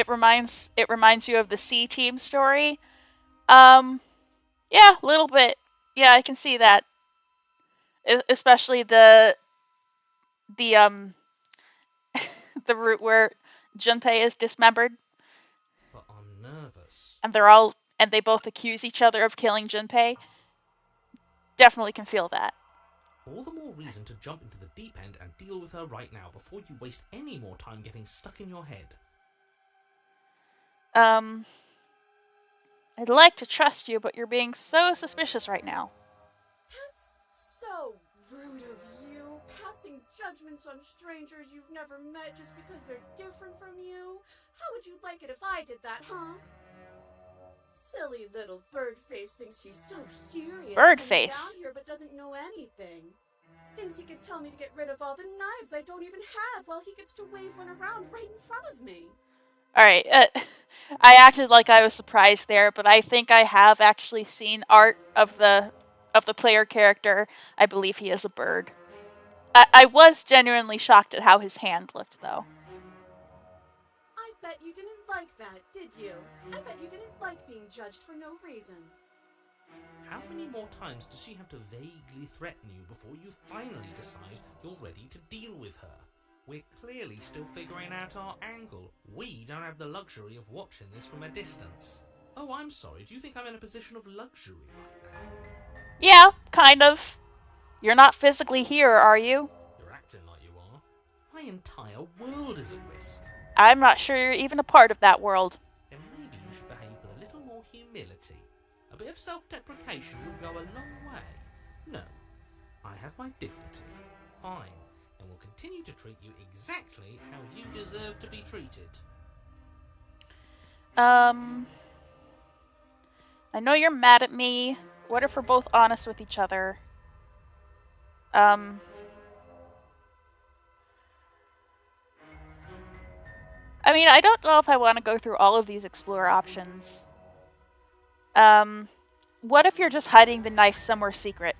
reminds you of the C-Team story. Yeah, a little bit. Yeah, I can see that. Especially the the route where Junpei is dismembered. But I'm nervous. And they both accuse each other of killing Junpei. Definitely can feel that. All the more reason to jump into the deep end and deal with her right now before you waste any more time getting stuck in your head. I'd like to trust you, but you're being so suspicious right now. That's so rude of you, passing judgments on strangers you've never met just because they're different from you. How would you like it if I did that, huh? Silly little Birdface thinks he's so serious. Birdface? Down here, but doesn't know anything. Thinks he could tell me to get rid of all the knives I don't even have, while he gets to wave one around right in front of me. Alright, I acted like I was surprised there, but I think I have actually seen art of the player character. I believe he is a bird. I was genuinely shocked at how his hand looked, though. I bet you didn't like that, did you? I bet you didn't like being judged for no reason. How many more times does she have to vaguely threaten you before you finally decide you're ready to deal with her? We're clearly still figuring out our angle. We don't have the luxury of watching this from a distance. Oh, I'm sorry, do you think I'm in a position of luxury right now? Yeah, kind of. You're not physically here, are you? You're acting like you are. My entire world is at risk. I'm not sure you're even a part of that world. Then maybe you should behave with a little more humility. A bit of self-deprecation would go a long way. No, I have my dignity. Fine, and will continue to treat you exactly how you deserve to be treated. I know you're mad at me. What if we're both honest with each other? I mean, I don't know if I want to go through all of these explore options. What if you're just hiding the knife somewhere secret?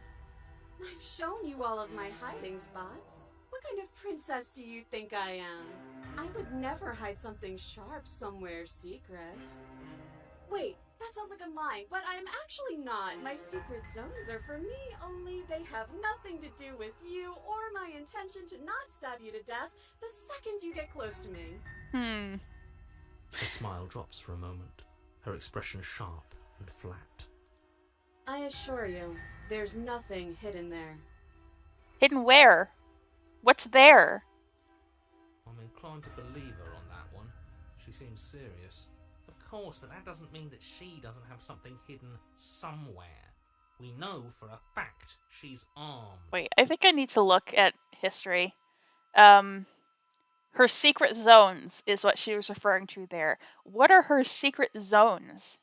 I've shown you all of my hiding spots. What kind of princess do you think I am? I would never hide something sharp somewhere secret. Wait, that sounds like I'm lying, but I'm actually not. My secret zones are for me, only they have nothing to do with you or my intention to not stab you to death the second you get close to me. Her smile drops for a moment, her expression sharp and flat. I assure you, there's nothing hidden there. Hidden where? What's there? I'm inclined to believe her on that one. She seems serious. Of course, but that doesn't mean that she doesn't have something hidden somewhere. We know for a fact she's armed. Wait, I think I need to look at history. Her secret zones is what she was referring to there. What are her secret zones?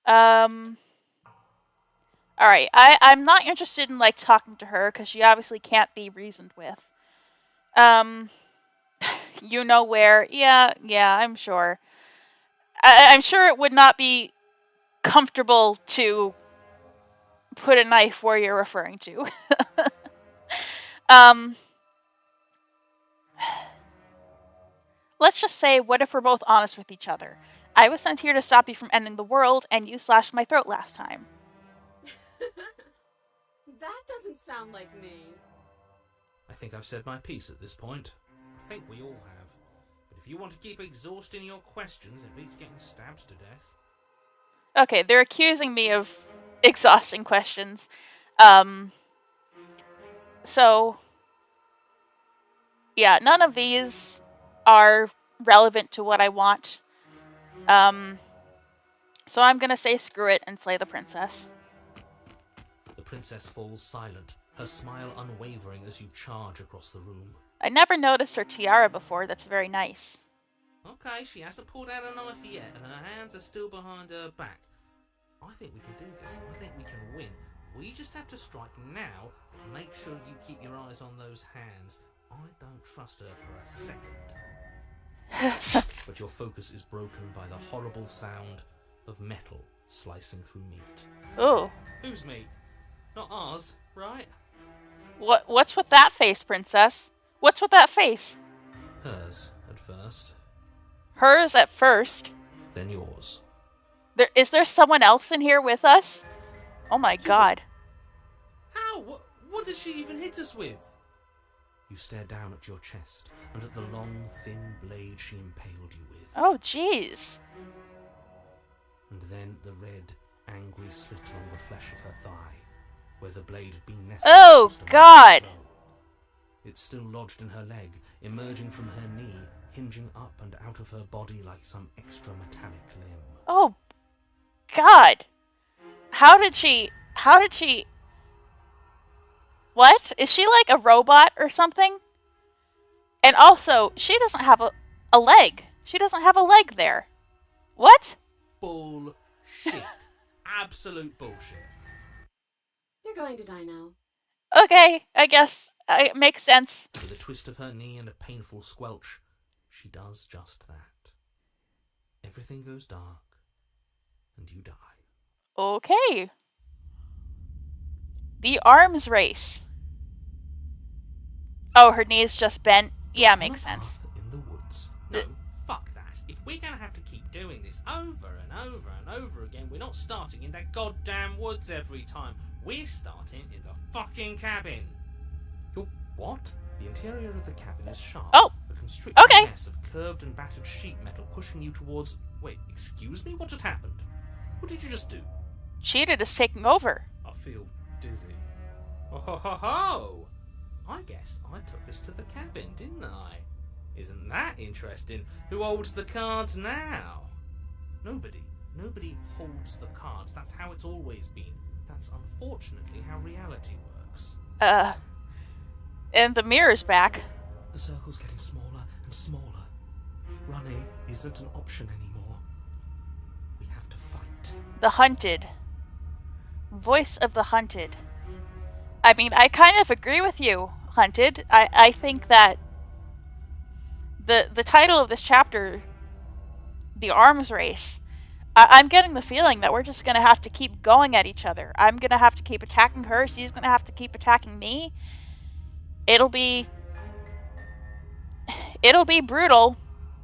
Alright, I'm not interested in, like, talking to her, because she obviously can't be reasoned with. You know where? Yeah, I'm sure. I'm sure it would not be comfortable to put a knife where you're referring to. let's just say, what if we're both honest with each other? I was sent here to stop you from ending the world, and you slashed my throat last time. That doesn't sound like me. I think I've said my piece at this point. I think we all have. But if you want to keep exhausting your questions, it beats getting stabbed to death. Okay, they're accusing me of exhausting questions. So, yeah, none of these are relevant to what I want. So I'm gonna say screw it and slay the princess. The princess falls silent, her smile unwavering as you charge across the room. I never noticed her tiara before. That's very nice. Okay, she hasn't pulled out a knife yet, and her hands are still behind her back. I think we can do this. I think we can win. We just have to strike now, but make sure you keep your eyes on those hands. I don't trust her for a second. But your focus is broken by the horrible sound of metal slicing through meat. Ooh. Whose meat? Not ours, right? What's with that face, princess? What's with that face? Hers, at first. Hers at first. Then yours. Is there someone else in here with us? Oh my god. How? What did she even hit us with? You stare down at your chest and at the long, thin blade she impaled you with. Oh jeez. And then the red, angry slit along the flesh of her thigh, where the blade had been nestled. Oh just a god. moment ago. It's still lodged in her leg, emerging from her knee, hinging up and out of her body like some extra metallic limb. Oh god. How did she... What? Is she like a robot or something? And also, she doesn't have a leg. She doesn't have a leg there. What? Bullshit. Absolute bullshit. You're going to die now. Okay, I guess it makes sense. With a twist of her knee and a painful squelch, she does just that. Everything goes dark, and you die. Okay. The arms race. Oh, her knee's just bent. Yeah, makes On a sense. path in the woods. No, fuck that. If we're gonna have to keep doing this over and over and over again, we're not starting in that goddamn woods every time. We're starting in the fucking cabin. Your what? The interior of the cabin is sharp. Oh, A constricting okay. mess of curved and battered sheet metal pushing you towards... Wait, excuse me? What just happened? What did you just do? Cheetah is taking over. I feel dizzy. Oh ho ho ho! I guess I took us to the cabin, didn't I? Isn't that interesting? Who holds the cards now? Nobody. Nobody holds the cards. That's how it's always been. That's unfortunately how reality works. And the mirror's back. The circle's getting smaller and smaller. Running isn't an option anymore. We have to fight. The hunted. Voice of the hunted. I mean, I kind of agree with you, Hunted. I think that the title of this chapter, The Arms Race, I'm getting the feeling that we're just going to have to keep going at each other. I'm going to have to keep attacking her. She's going to have to keep attacking me. It'll be brutal.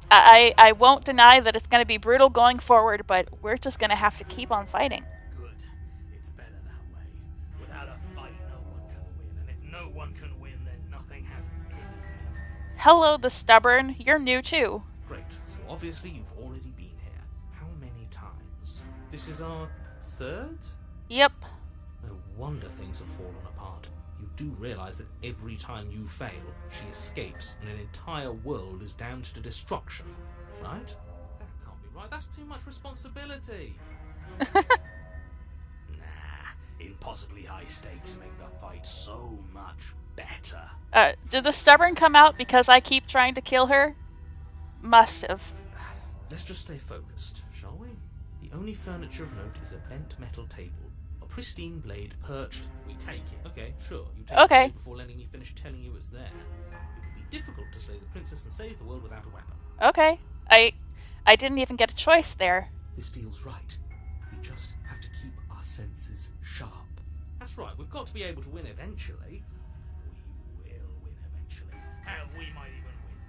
I won't deny that it's going to be brutal going forward, but we're just going to have to keep on fighting. Good. It's better that way. Without a fight, no one can win. And if no one can win, then nothing has any meaning. Hello, the stubborn. You're new too. Great. So obviously you've already been here. How many times? This is our third? Yep. No wonder things have fallen apart. You do realize that every time you fail, she escapes and an entire world is damned to destruction, right? That can't be right. That's too much responsibility. Nah, impossibly high stakes make the fight so much better. Did the stubborn come out because I keep trying to kill her? Must have. Let's just stay focused, shall we? The only furniture of note is a bent metal table. A pristine blade perched. We take it. Okay, sure. You take the blade before letting me finish telling you it's there. It would be difficult to slay the princess and save the world without a weapon. Okay. I didn't even get a choice there. This feels right. We just have to keep our senses sharp. That's right. We've got to be able to win eventually. We will win eventually. Hell, we might even win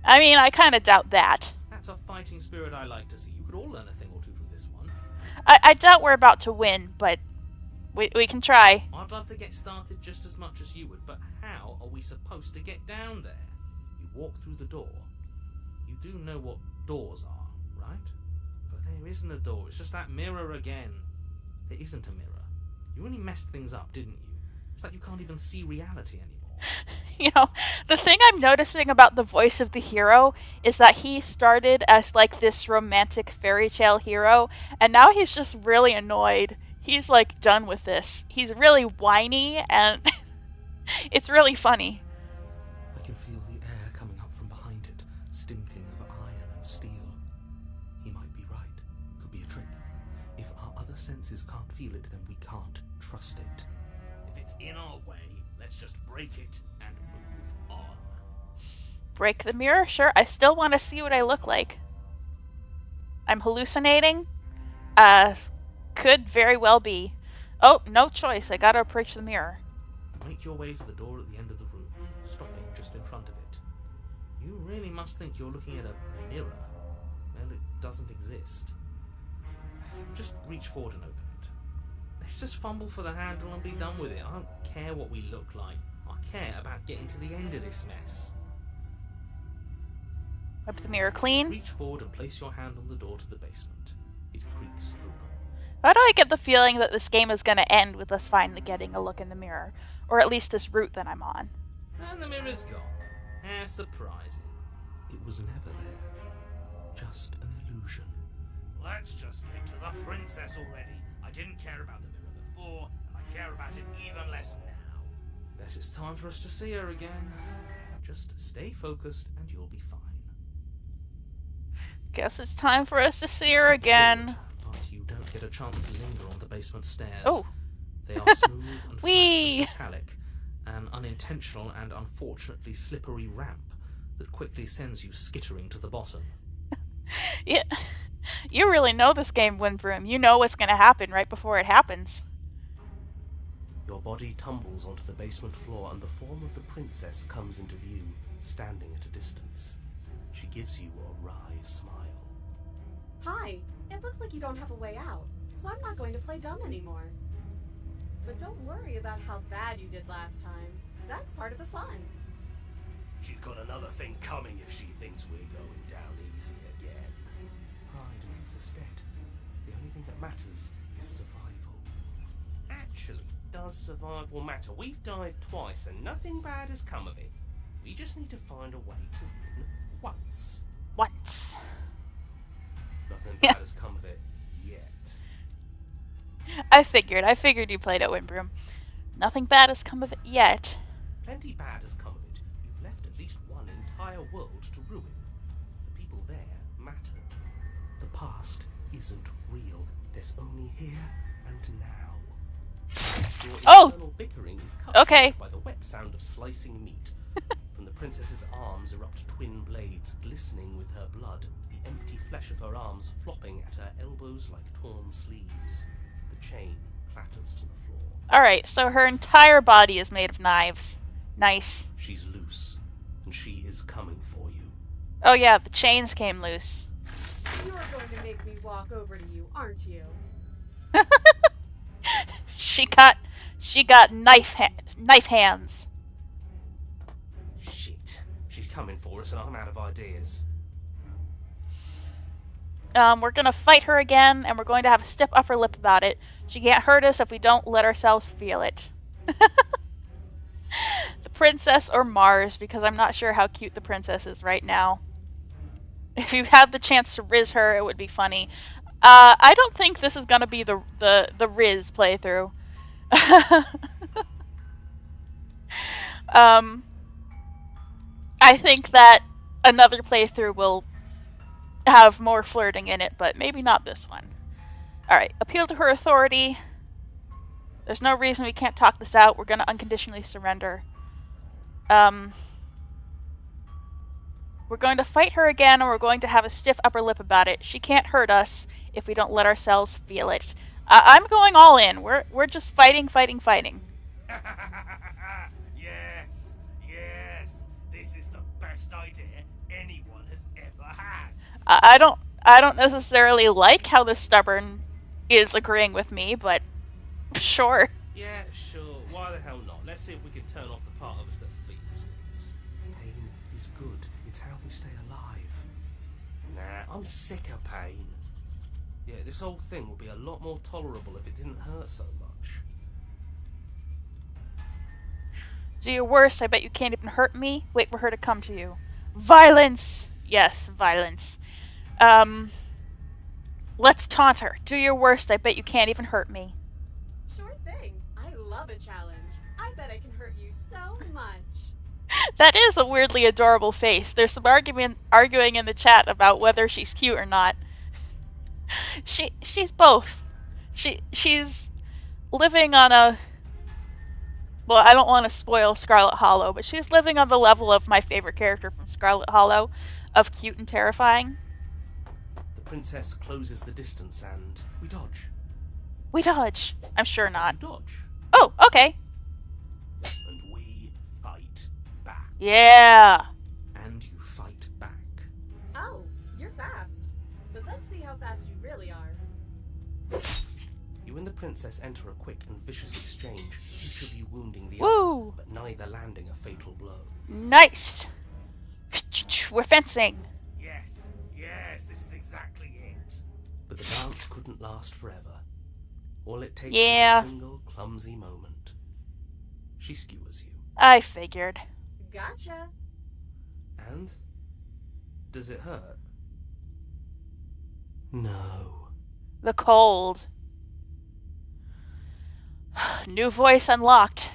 I mean, I kind of doubt that. That's a fighting spirit I like to see. You could all learn a thing or two from this one. I doubt we're about to win, but we can try. I'd love to get started just as much as you would, but how are we supposed to get down there? You walk through the door. You do know what doors are, right? But there isn't a door, it's just that mirror again. There isn't a mirror. You only messed things up, didn't you? It's like you can't even see reality anymore. You know, the thing I'm noticing about the voice of the hero is that he started as like this romantic fairy tale hero, and now he's just really annoyed. He's like done with this. He's really whiny, and it's really funny. I can feel the air coming up from behind it, stinking of iron and steel. He might be right. Could be a trick. If our other senses can't feel it, then we can't trust it. If it's in our way, let's just break it and move on. Break the mirror? Sure, I still want to see what I look like. I'm hallucinating? Could very well be. Oh, no choice. I gotta approach the mirror. Make your way to the door at the end of the room, stopping just in front of it. You really must think you're looking at a mirror. Well, it doesn't exist. Just reach forward and open it. Let's just fumble for the handle and be done with it. I don't care what we look like. I care about getting to the end of this mess. Wipe the mirror clean. Reach forward and place your hand on the door to the basement. It creaks open. Why do I get the feeling that this game is going to end with us finally getting a look in the mirror? Or at least this route that I'm on. And the mirror's gone. How surprising. It was never there. Just an illusion. Let's just get to the princess already. I didn't care about the mirror before, and I care about it even less now. Guess it's time for us to see her again. Just stay focused and you'll be fine. Guess it's time for us to see her Step again. forward, but you don't get a chance to linger on the basement stairs. Oh. They are smooth and flat Whee! and metallic, an unintentional and unfortunately slippery ramp that quickly sends you skittering to the bottom. Yeah. You really know this game, Windbroom. You know what's going to happen right before it happens. Your body tumbles onto the basement floor and the form of the princess comes into view, standing at a distance. She gives you a wry smile. Hi, it looks like you don't have a way out, so I'm not going to play dumb anymore. But don't worry about how bad you did last time. That's part of the fun. She's got another thing coming if she thinks we're going down easy again. Pride makes us dead. The only thing that matters is survival. Actually, does survival matter? We've died twice and nothing bad has come of it. We just need to find a way to win once. Once. Nothing Yeah. bad has come of it yet. I figured you played at Windbroom. Nothing bad has come of it yet. Plenty bad has come of it. You've left at least one entire world to ruin. The people there mattered. The past isn't real. There's only here and now. Your Oh! internal bickering is cut Okay. short by the wet sound of slicing meat. From the princess's arms erupt twin blades, glistening with her blood, the empty flesh of her arms flopping at her elbows like torn sleeves. The chain clatters to the floor. Alright, so her entire body is made of knives. Nice. She's loose, and she is coming for you. Oh yeah, the chains came loose. You're going to make me walk over to you, aren't you? She got knife hands. Shit. She's coming for us, and I'm out of ideas. We're gonna fight her again, and we're going to have a stiff upper lip about it. She can't hurt us if we don't let ourselves feel it. The princess or Mars, because I'm not sure how cute the princess is right now. If you had the chance to Riz her, it would be funny. I don't think this is gonna be the Riz playthrough. I think that another playthrough will have more flirting in it, but maybe not this one. Alright, appeal to her authority. There's no reason we can't talk this out. We're gonna unconditionally surrender. We're going to fight her again, and we're going to have a stiff upper lip about it. She can't hurt us if we don't let ourselves feel it. I'm going all in. We're just fighting. Yes, yes, this is the best idea anyone I don't necessarily like how the stubborn is agreeing with me, but sure. Yeah, sure. Why the hell not? Let's see if we can turn off the part of us that feels things. Pain is good. It's how we stay alive. Nah, I'm sick of pain. Yeah, this whole thing would be a lot more tolerable if it didn't hurt so much. Do your worst. I bet you can't even hurt me. Wait for her to come to you. Violence! Yes, violence. Let's taunt her. Do your worst. I bet you can't even hurt me. Sure thing. I love a challenge. I bet I can hurt you so much. That is a weirdly adorable face. There's some arguing in the chat about whether she's cute or not. She's both. She's living on a... Well, I don't want to spoil Scarlet Hollow, but she's living on the level of my favorite character from Scarlet Hollow, of cute and terrifying. The princess closes the distance and we dodge. We dodge. I'm sure not. You dodge. Oh, okay. And we fight back. Yeah. And you fight back. Oh, you're fast. But let's see how fast you really are. You and the princess enter a quick and vicious exchange, each of you wounding the Woo. other, but neither landing a fatal blow. Nice. We're fencing. Yes, this is exactly it. But the dance couldn't last forever. All it takes Yeah. is a single clumsy moment. She skewers you. I figured. Gotcha. And? Does it hurt? No. The cold. New voice unlocked.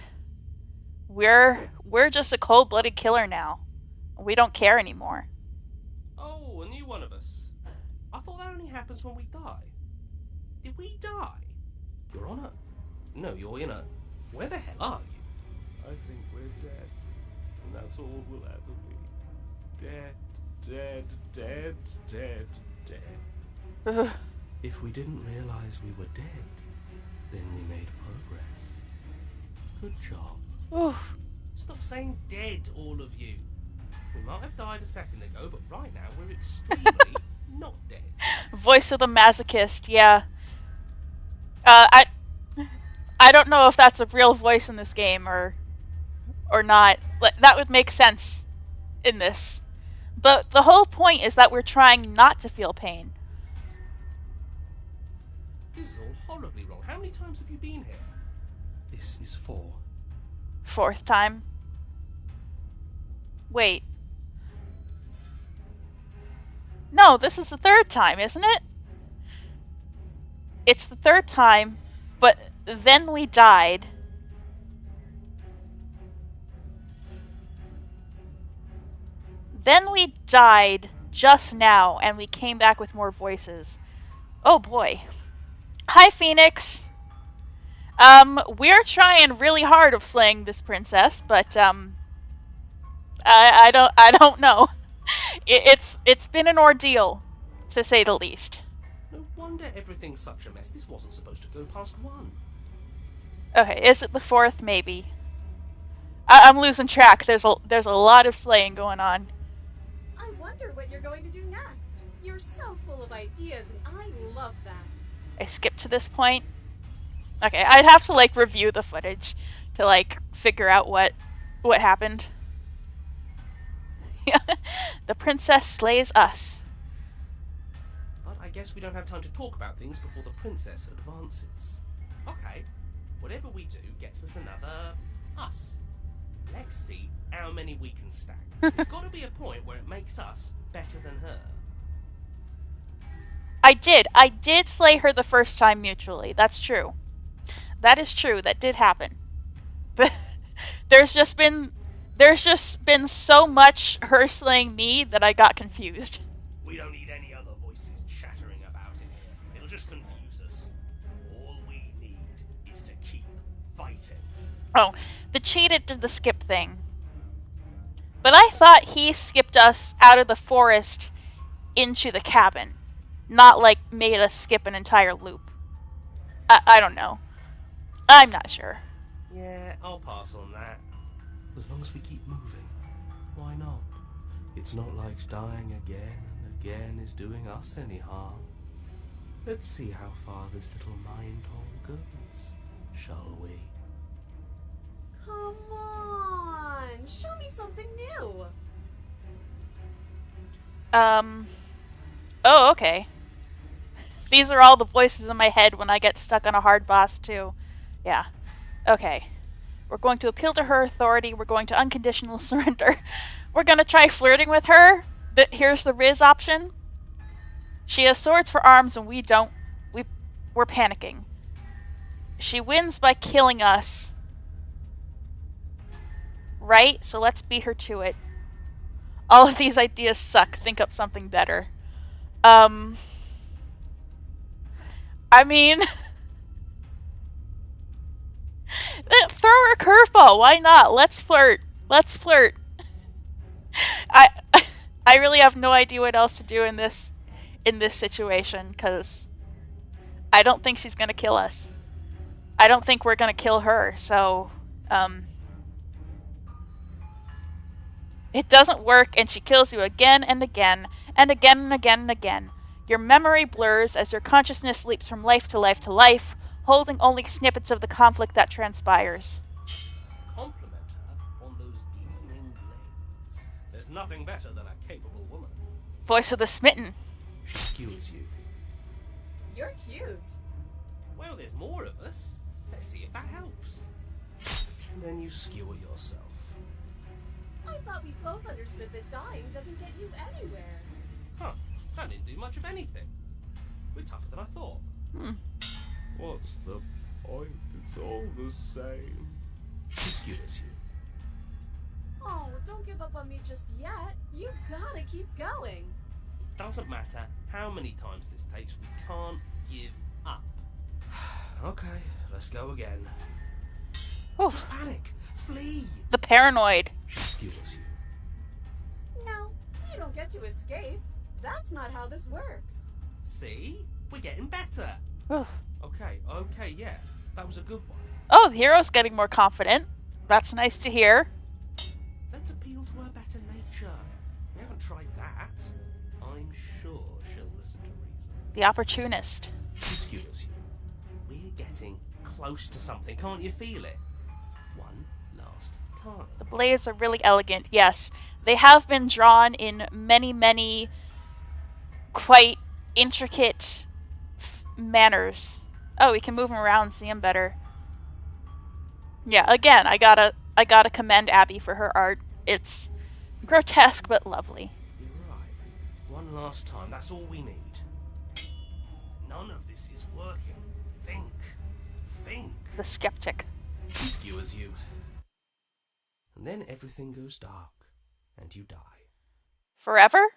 We're just a cold-blooded killer now. We don't care anymore. Oh, a new one of us. I thought that only happens when we die. Did we die? You're on a... No, you're in a... Where the hell are you? I think we're dead. And that's all we'll ever be. Dead, dead, dead, dead, dead. Ugh. If we didn't realize we were dead, then we made progress. Good job. Oof. Stop saying dead, all of you. We might have died a second ago, but right now we're extremely not dead. Voice of the masochist, yeah. I don't know if that's a real voice in this game or not. That would make sense in this. But the whole point is that we're trying not to feel pain. This is all horribly wrong. How many times have you been here? This is 4. Fourth time. Wait. No, this is the third time, isn't it? It's the third time, but then we died. Then we died just now, and we came back with more voices. Oh boy. Hi, Phoenix. We're trying really hard of slaying this princess, but I don't know. It's been an ordeal, to say the least. No wonder everything's such a mess. This wasn't supposed to go past 1. Okay, is it the 4th? Maybe. I'm losing track. There's a lot of slaying going on. I wonder what you're going to do next. You're so full of ideas, and I love that. I skipped to this point. Okay, I'd have to review the footage to figure out what happened. The princess slays us. But I guess we don't have time to talk about things before the princess advances. Okay, whatever we do gets us another us. Let's see how many we can stack. There's got to be a point where it makes us better than her. I did slay her the first time mutually. That's true. That is true. That did happen. But there's just been so much her slaying me that I got confused. We don't need any other voices chattering about in here. It'll just confuse us. All we need is to keep fighting. Oh, the cheated did the skip thing. But I thought he skipped us out of the forest into the cabin. Not made us skip an entire loop. I don't know. I'm not sure. Yeah, I'll pass on that. As long as we keep moving, why not? It's not like dying again and again is doing us any harm. Let's see how far this little mind hole goes, shall we? Come on, show me something new. Oh, okay. These are all the voices in my head when I get stuck on a hard boss, too. Yeah. Okay. We're going to appeal to her authority. We're going to unconditional surrender. We're going to try flirting with her. Here's the Riz option. She has swords for arms and we don't. We're panicking. She wins by killing us. Right? So let's beat her to it. All of these ideas suck. Think up something better. I mean... throw her a curveball. Why not? Let's flirt. Let's flirt. I really have no idea what else to do in this situation, because I don't think she's gonna kill us. I don't think we're gonna kill her, so it doesn't work, and she kills you again and again and again and again and again. Your memory blurs as your consciousness leaps from life to life to life, holding only snippets of the conflict that transpires. Compliment her on those gleaming blades. There's nothing better than a capable woman. Voice of the smitten. She skewers you. You're cute. Well, there's more of us. Let's see if that helps. And then you skewer yourself. I thought we both understood that dying doesn't get you anywhere. Huh. I didn't do much of anything. We're tougher than I thought. What's the point? It's all the same. She skewers you. Oh, don't give up on me just yet. You gotta keep going. It doesn't matter how many times this takes, we can't give up. Okay, let's go again. Oof. Panic! Flee! The paranoid. She skewers you. No, you don't get to escape. That's not how this works. See? We're getting better. Oof. Okay, yeah. That was a good one. Oh, the hero's getting more confident. That's nice to hear. Let's appeal to her better nature. We haven't tried that. I'm sure she'll listen to reason. The opportunist. She skewers you. We're getting close to something. Can't you feel it? One last time. The blades are really elegant, yes. They have been drawn in many, many quite intricate manners. Oh, we can move them around and see them better. Yeah, again, I gotta commend Abby for her art. It's grotesque but lovely. You're right. One last time. That's all we need. None of this is working. Think. The skeptic. She skewers you. And then everything goes dark, and you die. Forever?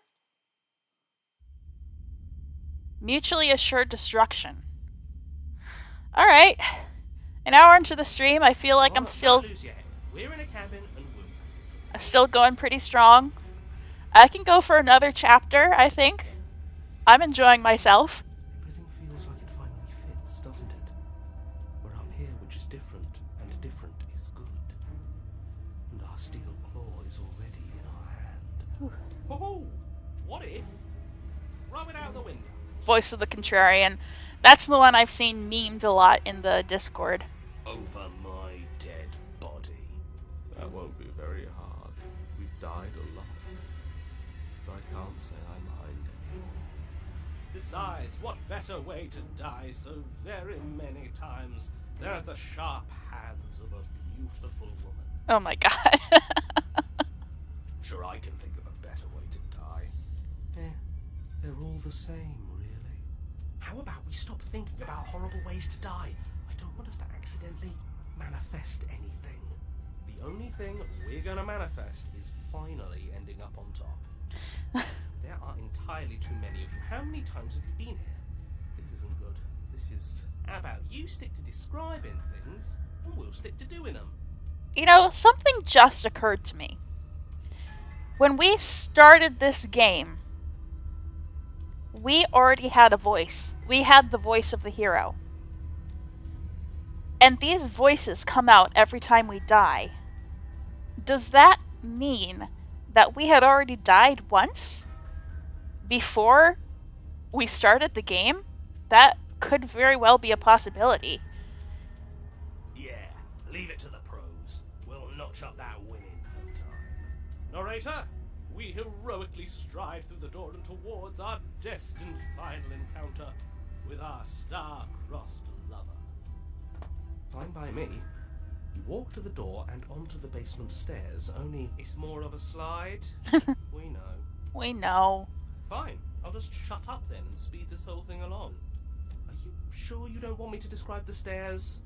Mutually assured destruction. Alright. An hour into the stream, I feel like I'm still Don't lose your head. We're in a cabin, and we'll take it from still going pretty strong. I can go for another chapter, I think. I'm enjoying myself. Everything feels like it finally fits, doesn't it? We're up here, which is different, and different is good. And our steel claw is already in our hand. Ho-ho! What if? Throw it out the window. Voice of the Contrarian. That's the one I've seen memed a lot in the Discord. Over my dead body. That won't be very hard. We've died a lot. But I can't say I mind anymore. Besides, what better way to die so very many times than at the sharp hands of a beautiful woman? Oh my god. Sure, I can think of a better way to die. They're all the same, really. How about we stop thinking about horrible ways to die? I don't want us to accidentally manifest anything. The only thing we're gonna manifest is finally ending up on top. There are entirely too many of you. How many times have you been here? This isn't good. This is... How about you stick to describing things, and we'll stick to doing them. You know, something just occurred to me. When we started this game, we already had a voice. We had the voice of the hero. And these voices come out every time we die. Does that mean that we had already died once? before we started the game, that could very well be a possibility. Yeah, leave it to the pros. We'll notch up that win in no time. Narrator, we heroically stride through the door and towards our destined final encounter with our star-crossed lover. Fine by me. You walk to the door and onto the basement stairs, only... It's more of a slide. We know. We know. Fine, I'll just shut up then and speed this whole thing along. Are you sure you don't want me to describe the stairs?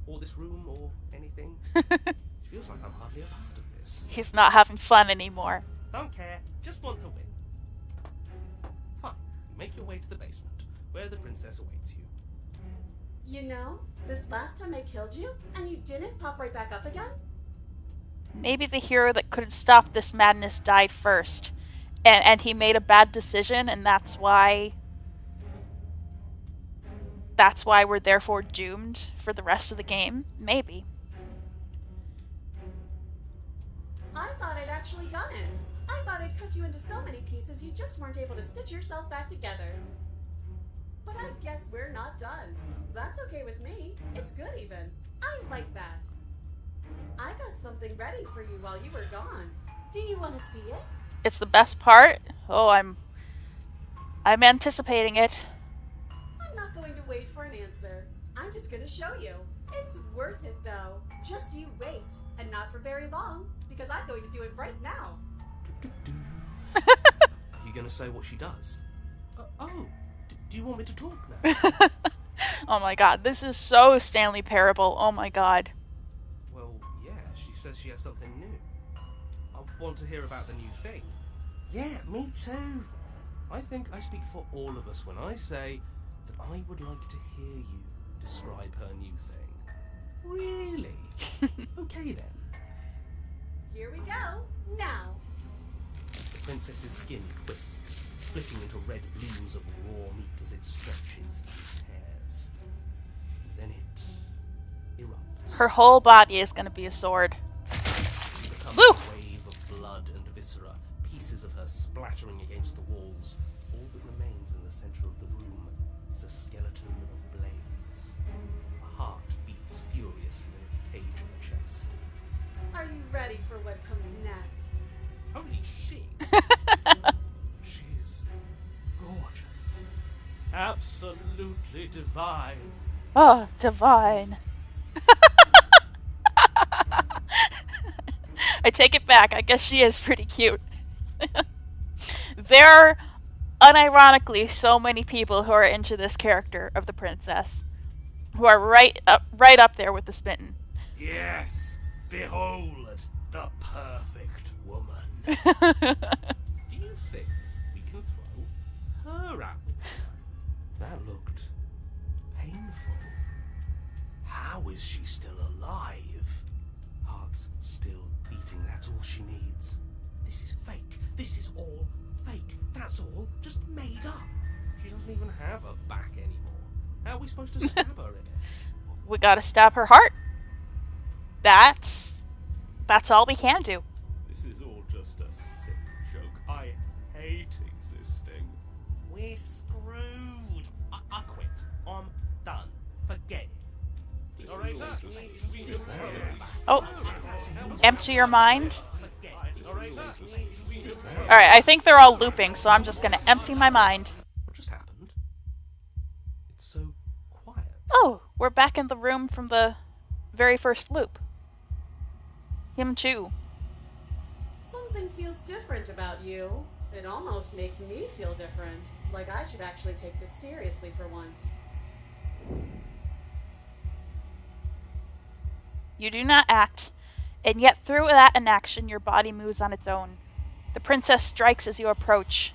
Or this room, or anything? It feels like I'm hardly a part of this. He's not having fun anymore. Don't care, just want to win. Fine. You make your way to the basement, where the princess awaits you. You know, this last time I killed you, and you didn't pop right back up again? Maybe the hero that couldn't stop this madness died first. And he made a bad decision, and that's why we're therefore doomed for the rest of the game. Maybe. I thought I'd actually done it. I thought I'd cut you into so many pieces you just weren't able to stitch yourself back together. But I guess we're not done. That's okay with me. It's good even. I like that. I got something ready for you while you were gone. Do you want to see it? It's the best part. Oh, I'm anticipating it. I'm not going to wait for an answer. I'm just going to show you. It's worth it though. Just you wait. And not for very long, because I'm going to do it right now. Are you going to say what she does? Do you want me to talk now? Oh my god, this is so Stanley Parable. Oh my god. Well, yeah, she says she has something new. I want to hear about the new thing. Yeah, me too. I think I speak for all of us when I say that I would like to hear you describe her new thing. Really? Okay then. Here we go. Now. The princess's skin twists, splitting into red blooms of raw meat as it stretches and tears. Then it erupts. Her whole body is gonna be a sword. It becomes Woo! a wave of blood and viscera, pieces of her splattering against the walls. All that remains in the center of the room is a skeleton of blades. A heart beats furiously in its cage of a chest. Are you ready for what comes next? Holy shit! She's gorgeous. Absolutely divine. Oh, divine. I take it back. I guess she is pretty cute. There are, unironically, so many people who are into this character of the princess, who are right up there with the Smitten. Yes, behold the perfect woman. Do you think we can throw her out the window? That looked painful. How is she still alive? Heart's still beating, that's all she needs. This is fake. This is all fake. That's all just made up. She doesn't even have a back anymore. How are we supposed to stab her in it? We gotta stab her heart. That's all we can do. This is all just a sick joke. I hate existing. We're screwed. I quit. I'm done. Forget it. Alright, Oh, empty your mind. Alright, I think they're all looping, so I'm just gonna empty my mind. What just happened? It's so quiet. Oh, we're back in the room from the very first loop. Him too. Something feels different about you. It almost makes me feel different. Like I should actually take this seriously for once. You do not act, and yet through that inaction your body moves on its own. The princess strikes as you approach,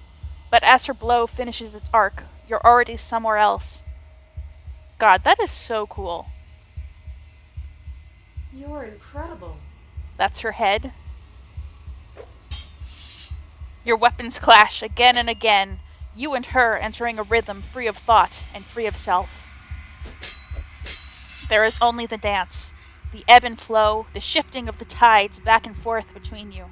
but as her blow finishes its arc, you're already somewhere else. God, that is so cool. You're incredible. That's her head. Your weapons clash again and again, you and her entering a rhythm free of thought and free of self. There is only the dance, the ebb and flow, the shifting of the tides back and forth between you.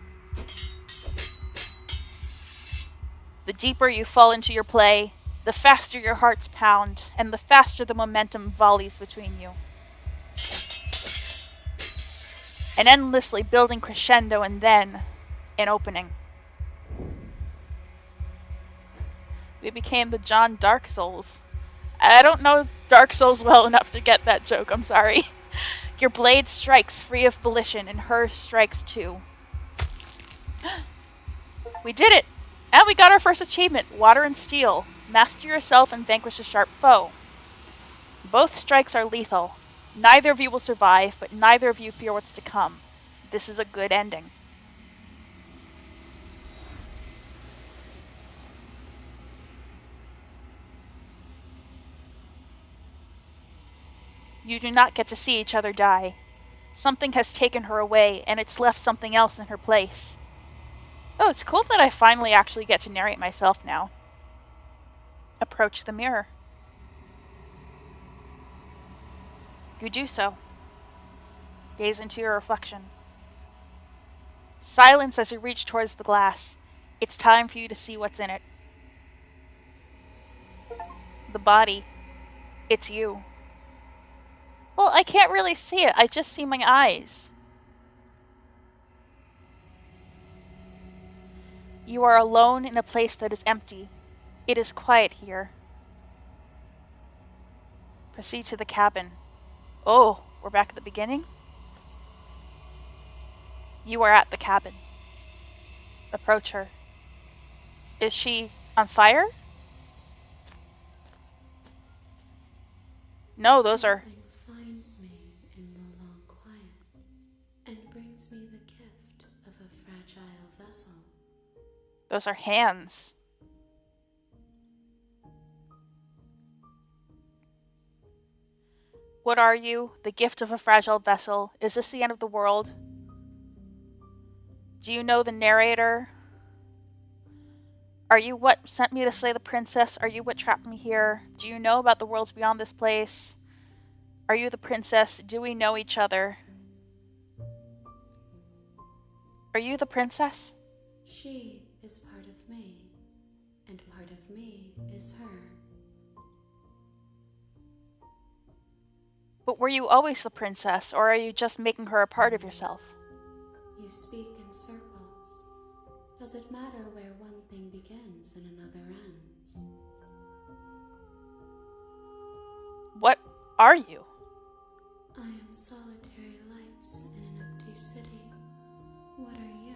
The deeper you fall into your play, the faster your hearts pound, and the faster the momentum volleys between you. An endlessly building crescendo and then an opening. We became the John Dark Souls. I don't know Dark Souls well enough to get that joke, I'm sorry. Your blade strikes free of volition, and hers strikes too. We did it! And we got our first achievement, Water and Steel. Master yourself and vanquish a sharp foe. Both strikes are lethal. Neither of you will survive, but neither of you fear what's to come. This is a good ending. You do not get to see each other die. Something has taken her away, and it's left something else in her place. Oh, it's cool that I finally actually get to narrate myself now. Approach the mirror. You do so. Gaze into your reflection. Silence as you reach towards the glass. It's time for you to see what's in it. The body. It's you. Well, I can't really see it. I just see my eyes. You are alone in a place that is empty. It is quiet here. Proceed to the cabin. Oh, we're back at the beginning? You are at the cabin. Approach her. Is she on fire? No, those are... Something finds me in the long quiet and brings me the gift of a fragile vessel. Those are hands. What are you? The gift of a fragile vessel. Is this the end of the world? Do you know the narrator? Are you what sent me to slay the princess? Are you what trapped me here? Do you know about the worlds beyond this place? Are you the princess? Do we know each other? Are you the princess? She is part of me, and part of me is her. But were you always the princess, or are you just making her a part of yourself? You speak in circles. Does it matter where one thing begins and another ends? What are you? I am solitary lights in an empty city. What are you?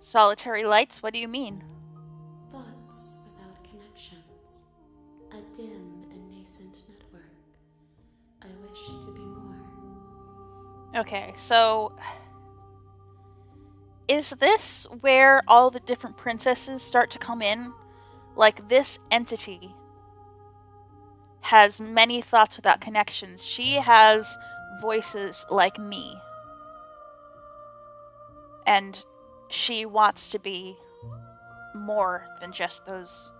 Solitary lights? What do you mean? Thoughts without connections. A dim and nascent network. I wish to be more. Okay, so... is this where all the different princesses start to come in? Like, this entity has many thoughts without connections. She has voices like me. And she wants to be more than just those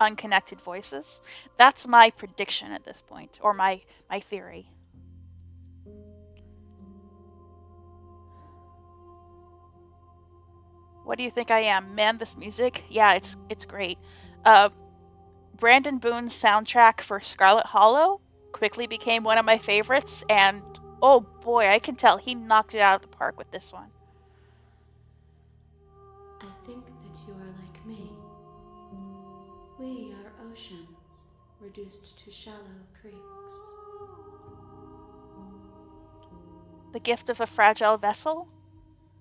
unconnected voices. That's my prediction at this point, or my theory. What do you think I am? Man, this music? Yeah, it's great. Brandon Boone's soundtrack for Scarlet Hollow quickly became one of my favorites, and oh boy, I can tell he knocked it out of the park with this one. I think that you are like me. We are oceans, reduced to shallow creeks. The gift of a fragile vessel?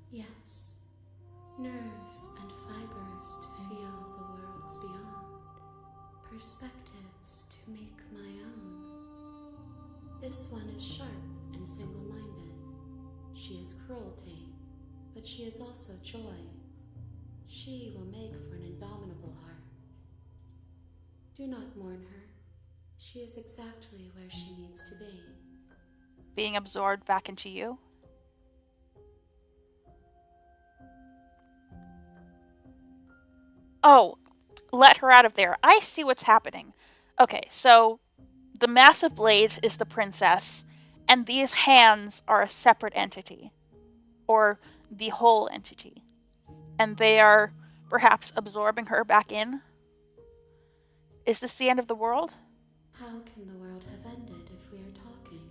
Yes, nerves and fibers to feel the worlds beyond, perspectives to make my own. This one is sharp and single-minded. She is cruelty, but she is also joy. She will make for an indomitable heart. Do not mourn her. She is exactly where she needs to be. Being absorbed back into you? Oh, let her out of there. I see what's happening. Okay, so the massive blades is the princess, and these hands are a separate entity. Or the whole entity. and they are perhaps absorbing her back in? Is this the end of the world? How can the world have ended if we are talking?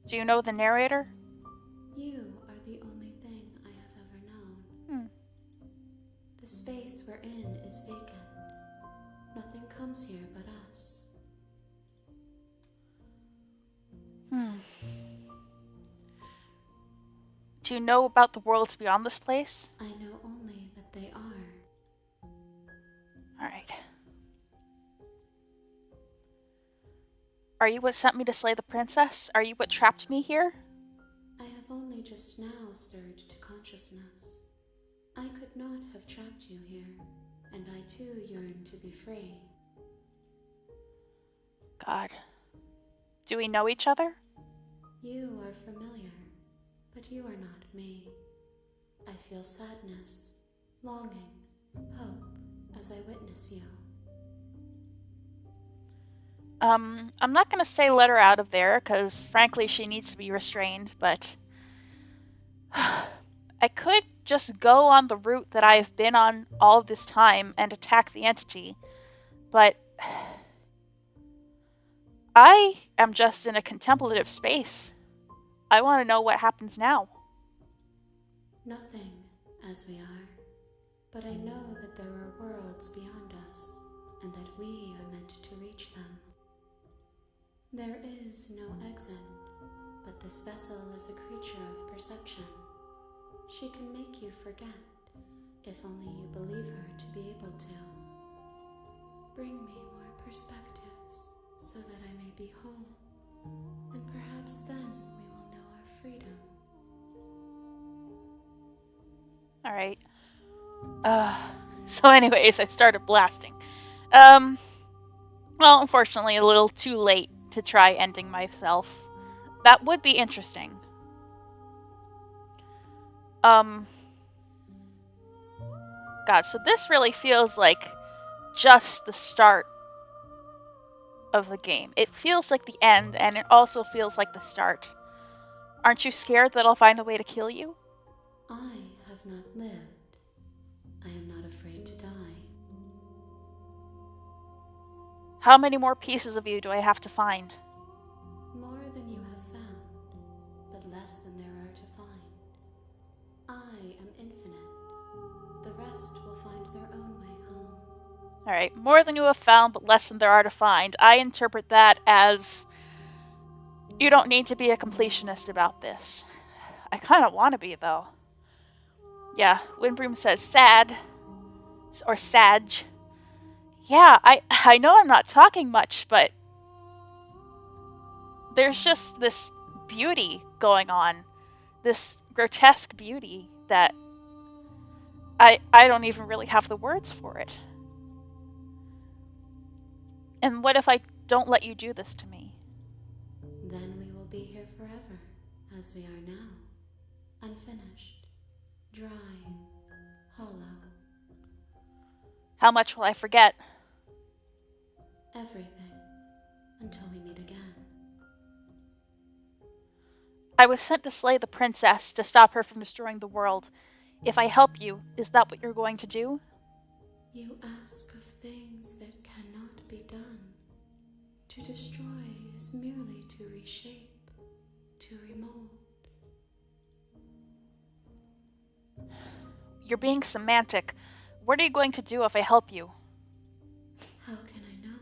Do you know the narrator? You are the only thing I have ever known. Hmm. The space we're in is vacant. Nothing comes here but us. Do you know about the worlds beyond this place? I know only that they are. Alright. Are you what sent me to slay the princess? Are you what trapped me here? I have only just now stirred to consciousness. I could not have trapped you here, and I too yearn to be free. God. Do we know each other? You are familiar, but you are not me. I feel sadness, longing, hope as I witness you. I'm not gonna say let her out of there, because frankly she needs to be restrained, but I could just go on the route that I've been on all this time and attack the entity, but I am just in a contemplative space. I want to know what happens now. Nothing, as we are, but I know that there are worlds beyond us, and that we are meant to reach them. There is no exit, but this vessel is a creature of perception. She can make you forget, if only you believe her to be able to. Bring me more perspectives, so that I may be whole, and perhaps then we will know our freedom. Alright. So anyways, I started blasting. Well, unfortunately, a little too late to try ending myself. That would be interesting. God, so this really feels like just the start of the game. It feels like the end, and it also feels like the start. Aren't you scared that I'll find a way to kill you? I have not lived. I am not afraid to die. How many more pieces of you do I have to find? More than you have found, but less than there are to find. I am infinite. The rest will find their own way home. Alright, more than you have found, but less than there are to find. I interpret that as you don't need to be a completionist about this. I kind of want to be, though. Yeah, Windbroom says sad. Or Sag. Yeah, I know I'm not talking much, but there's just this beauty going on. This grotesque beauty that I don't even really have the words for it. And what if I don't let you do this to me? Then we will be here forever, as we are now. Unfinished, dry, hollow. How much will I forget? Everything, until we meet again. I was sent to slay the princess to stop her from destroying the world. If I help you, is that what you're going to do? You ask of things that cannot be done. To destroy is merely to reshape, to remold. You're being semantic. What are you going to do if I help you? How can I know?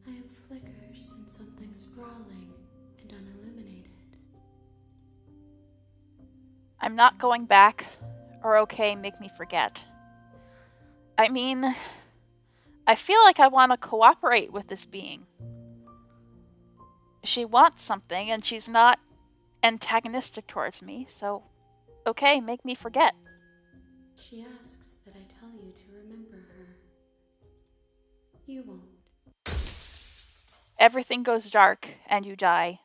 I am flickers in something sprawling and unilluminated. I'm not going back, or okay, make me forget. I mean, I feel like I want to cooperate with this being. She wants something, and she's not antagonistic towards me, so okay, make me forget. She asks that I tell you to remember her. You won't. Everything goes dark, and you die.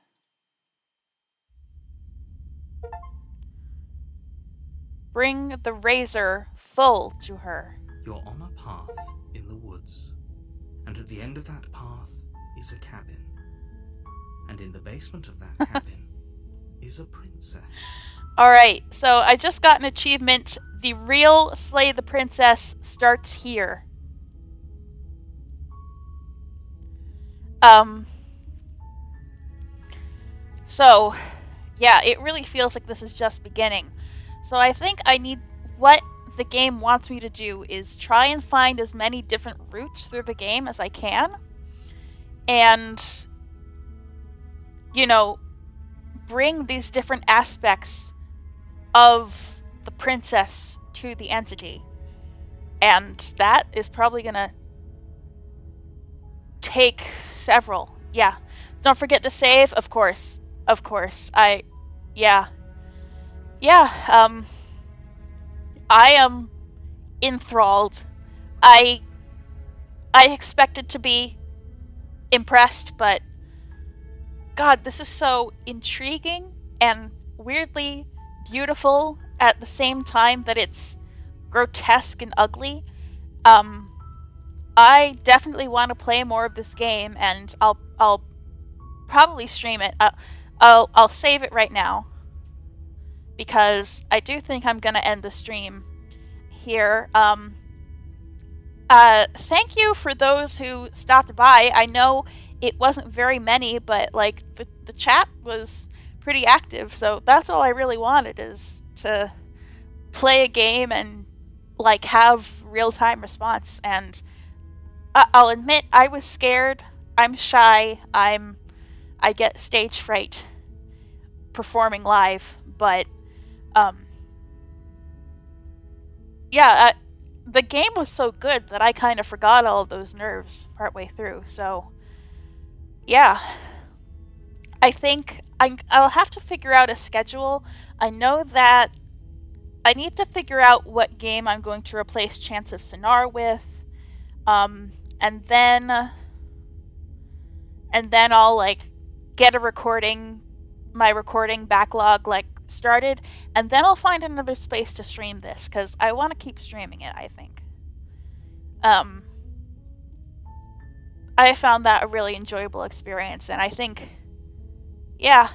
Bring the razor full to her. You're on a path in the woods, and at the end of that path is a cabin. And in the basement of that cabin is a princess. Alright, so I just got an achievement. The real Slay the Princess starts here. So, yeah, it really feels like this is just beginning. So I think what the game wants me to do is try and find as many different routes through the game as I can. And, bring these different aspects of the princess to the entity. And that is probably gonna take several. Yeah. Don't forget to save, of course. Of course. Yeah, I am enthralled. I expected to be impressed, but God, this is so intriguing and weirdly beautiful at the same time that it's grotesque and ugly. I definitely want to play more of this game, and I'll probably stream it. I'll save it right now because I do think I'm gonna end the stream here. Thank you for those who stopped by. I know it wasn't very many, but like the chat was pretty active, so that's all I really wanted, is to play a game and like have real-time response. And I'll admit I was scared. I'm shy. I get stage fright performing live, but the game was so good that I kind of forgot all of those nerves partway through. So yeah, I think I'll have to figure out a schedule. I know that I need to figure out what game I'm going to replace Chants of Sennaar with, and then I'll like get my recording backlog like started, and then I'll find another space to stream this, because I want to keep streaming it, I think. I found that a really enjoyable experience, and I think, yeah,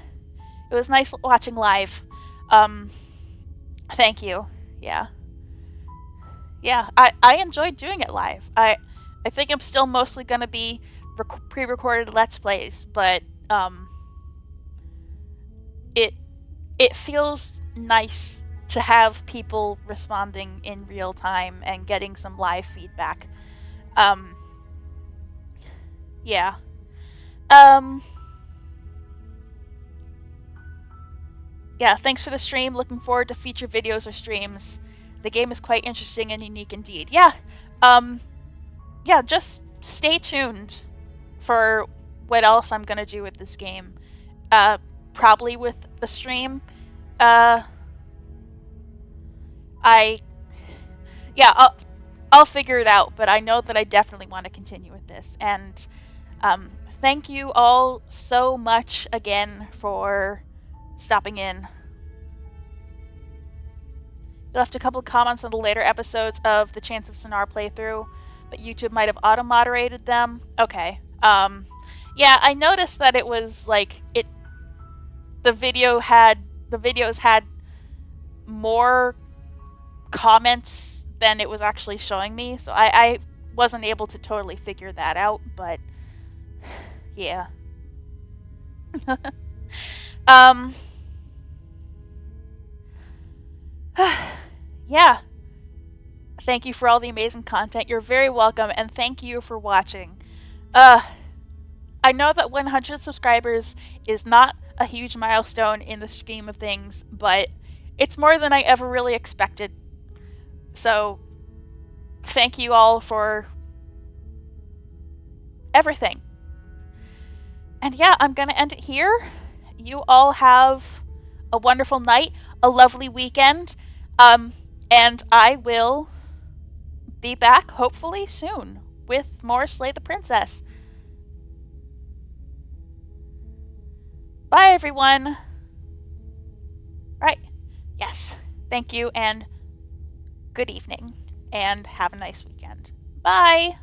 it was nice watching live. Thank you. Yeah, I enjoyed doing it live. I think I'm still mostly going to be pre-recorded Let's Plays, but it feels nice to have people responding in real time and getting some live feedback. Yeah. Yeah, thanks for the stream. Looking forward to future videos or streams. The game is quite interesting and unique indeed. Yeah. Yeah, just stay tuned for what else I'm gonna do with this game. Probably with a stream. I'll figure it out, but I know that I definitely want to continue with this. And thank you all so much again for stopping in. You left a couple of comments on the later episodes of the Chants of Sennaar playthrough, but YouTube might have auto-moderated them. Okay. Yeah, I noticed that it was like the videos had more comments than it was actually showing me, so I wasn't able to totally figure that out, but yeah. Yeah. Thank you for all the amazing content. You're very welcome, and thank you for watching. I know that 100 subscribers is not a huge milestone in the scheme of things, but it's more than I ever really expected. So, thank you all for everything. And yeah, I'm gonna end it here. You all have a wonderful night, a lovely weekend, and I will be back hopefully soon with more Slay the Princess. Bye, everyone. Right. Yes. Thank you, and good evening, and have a nice weekend. Bye.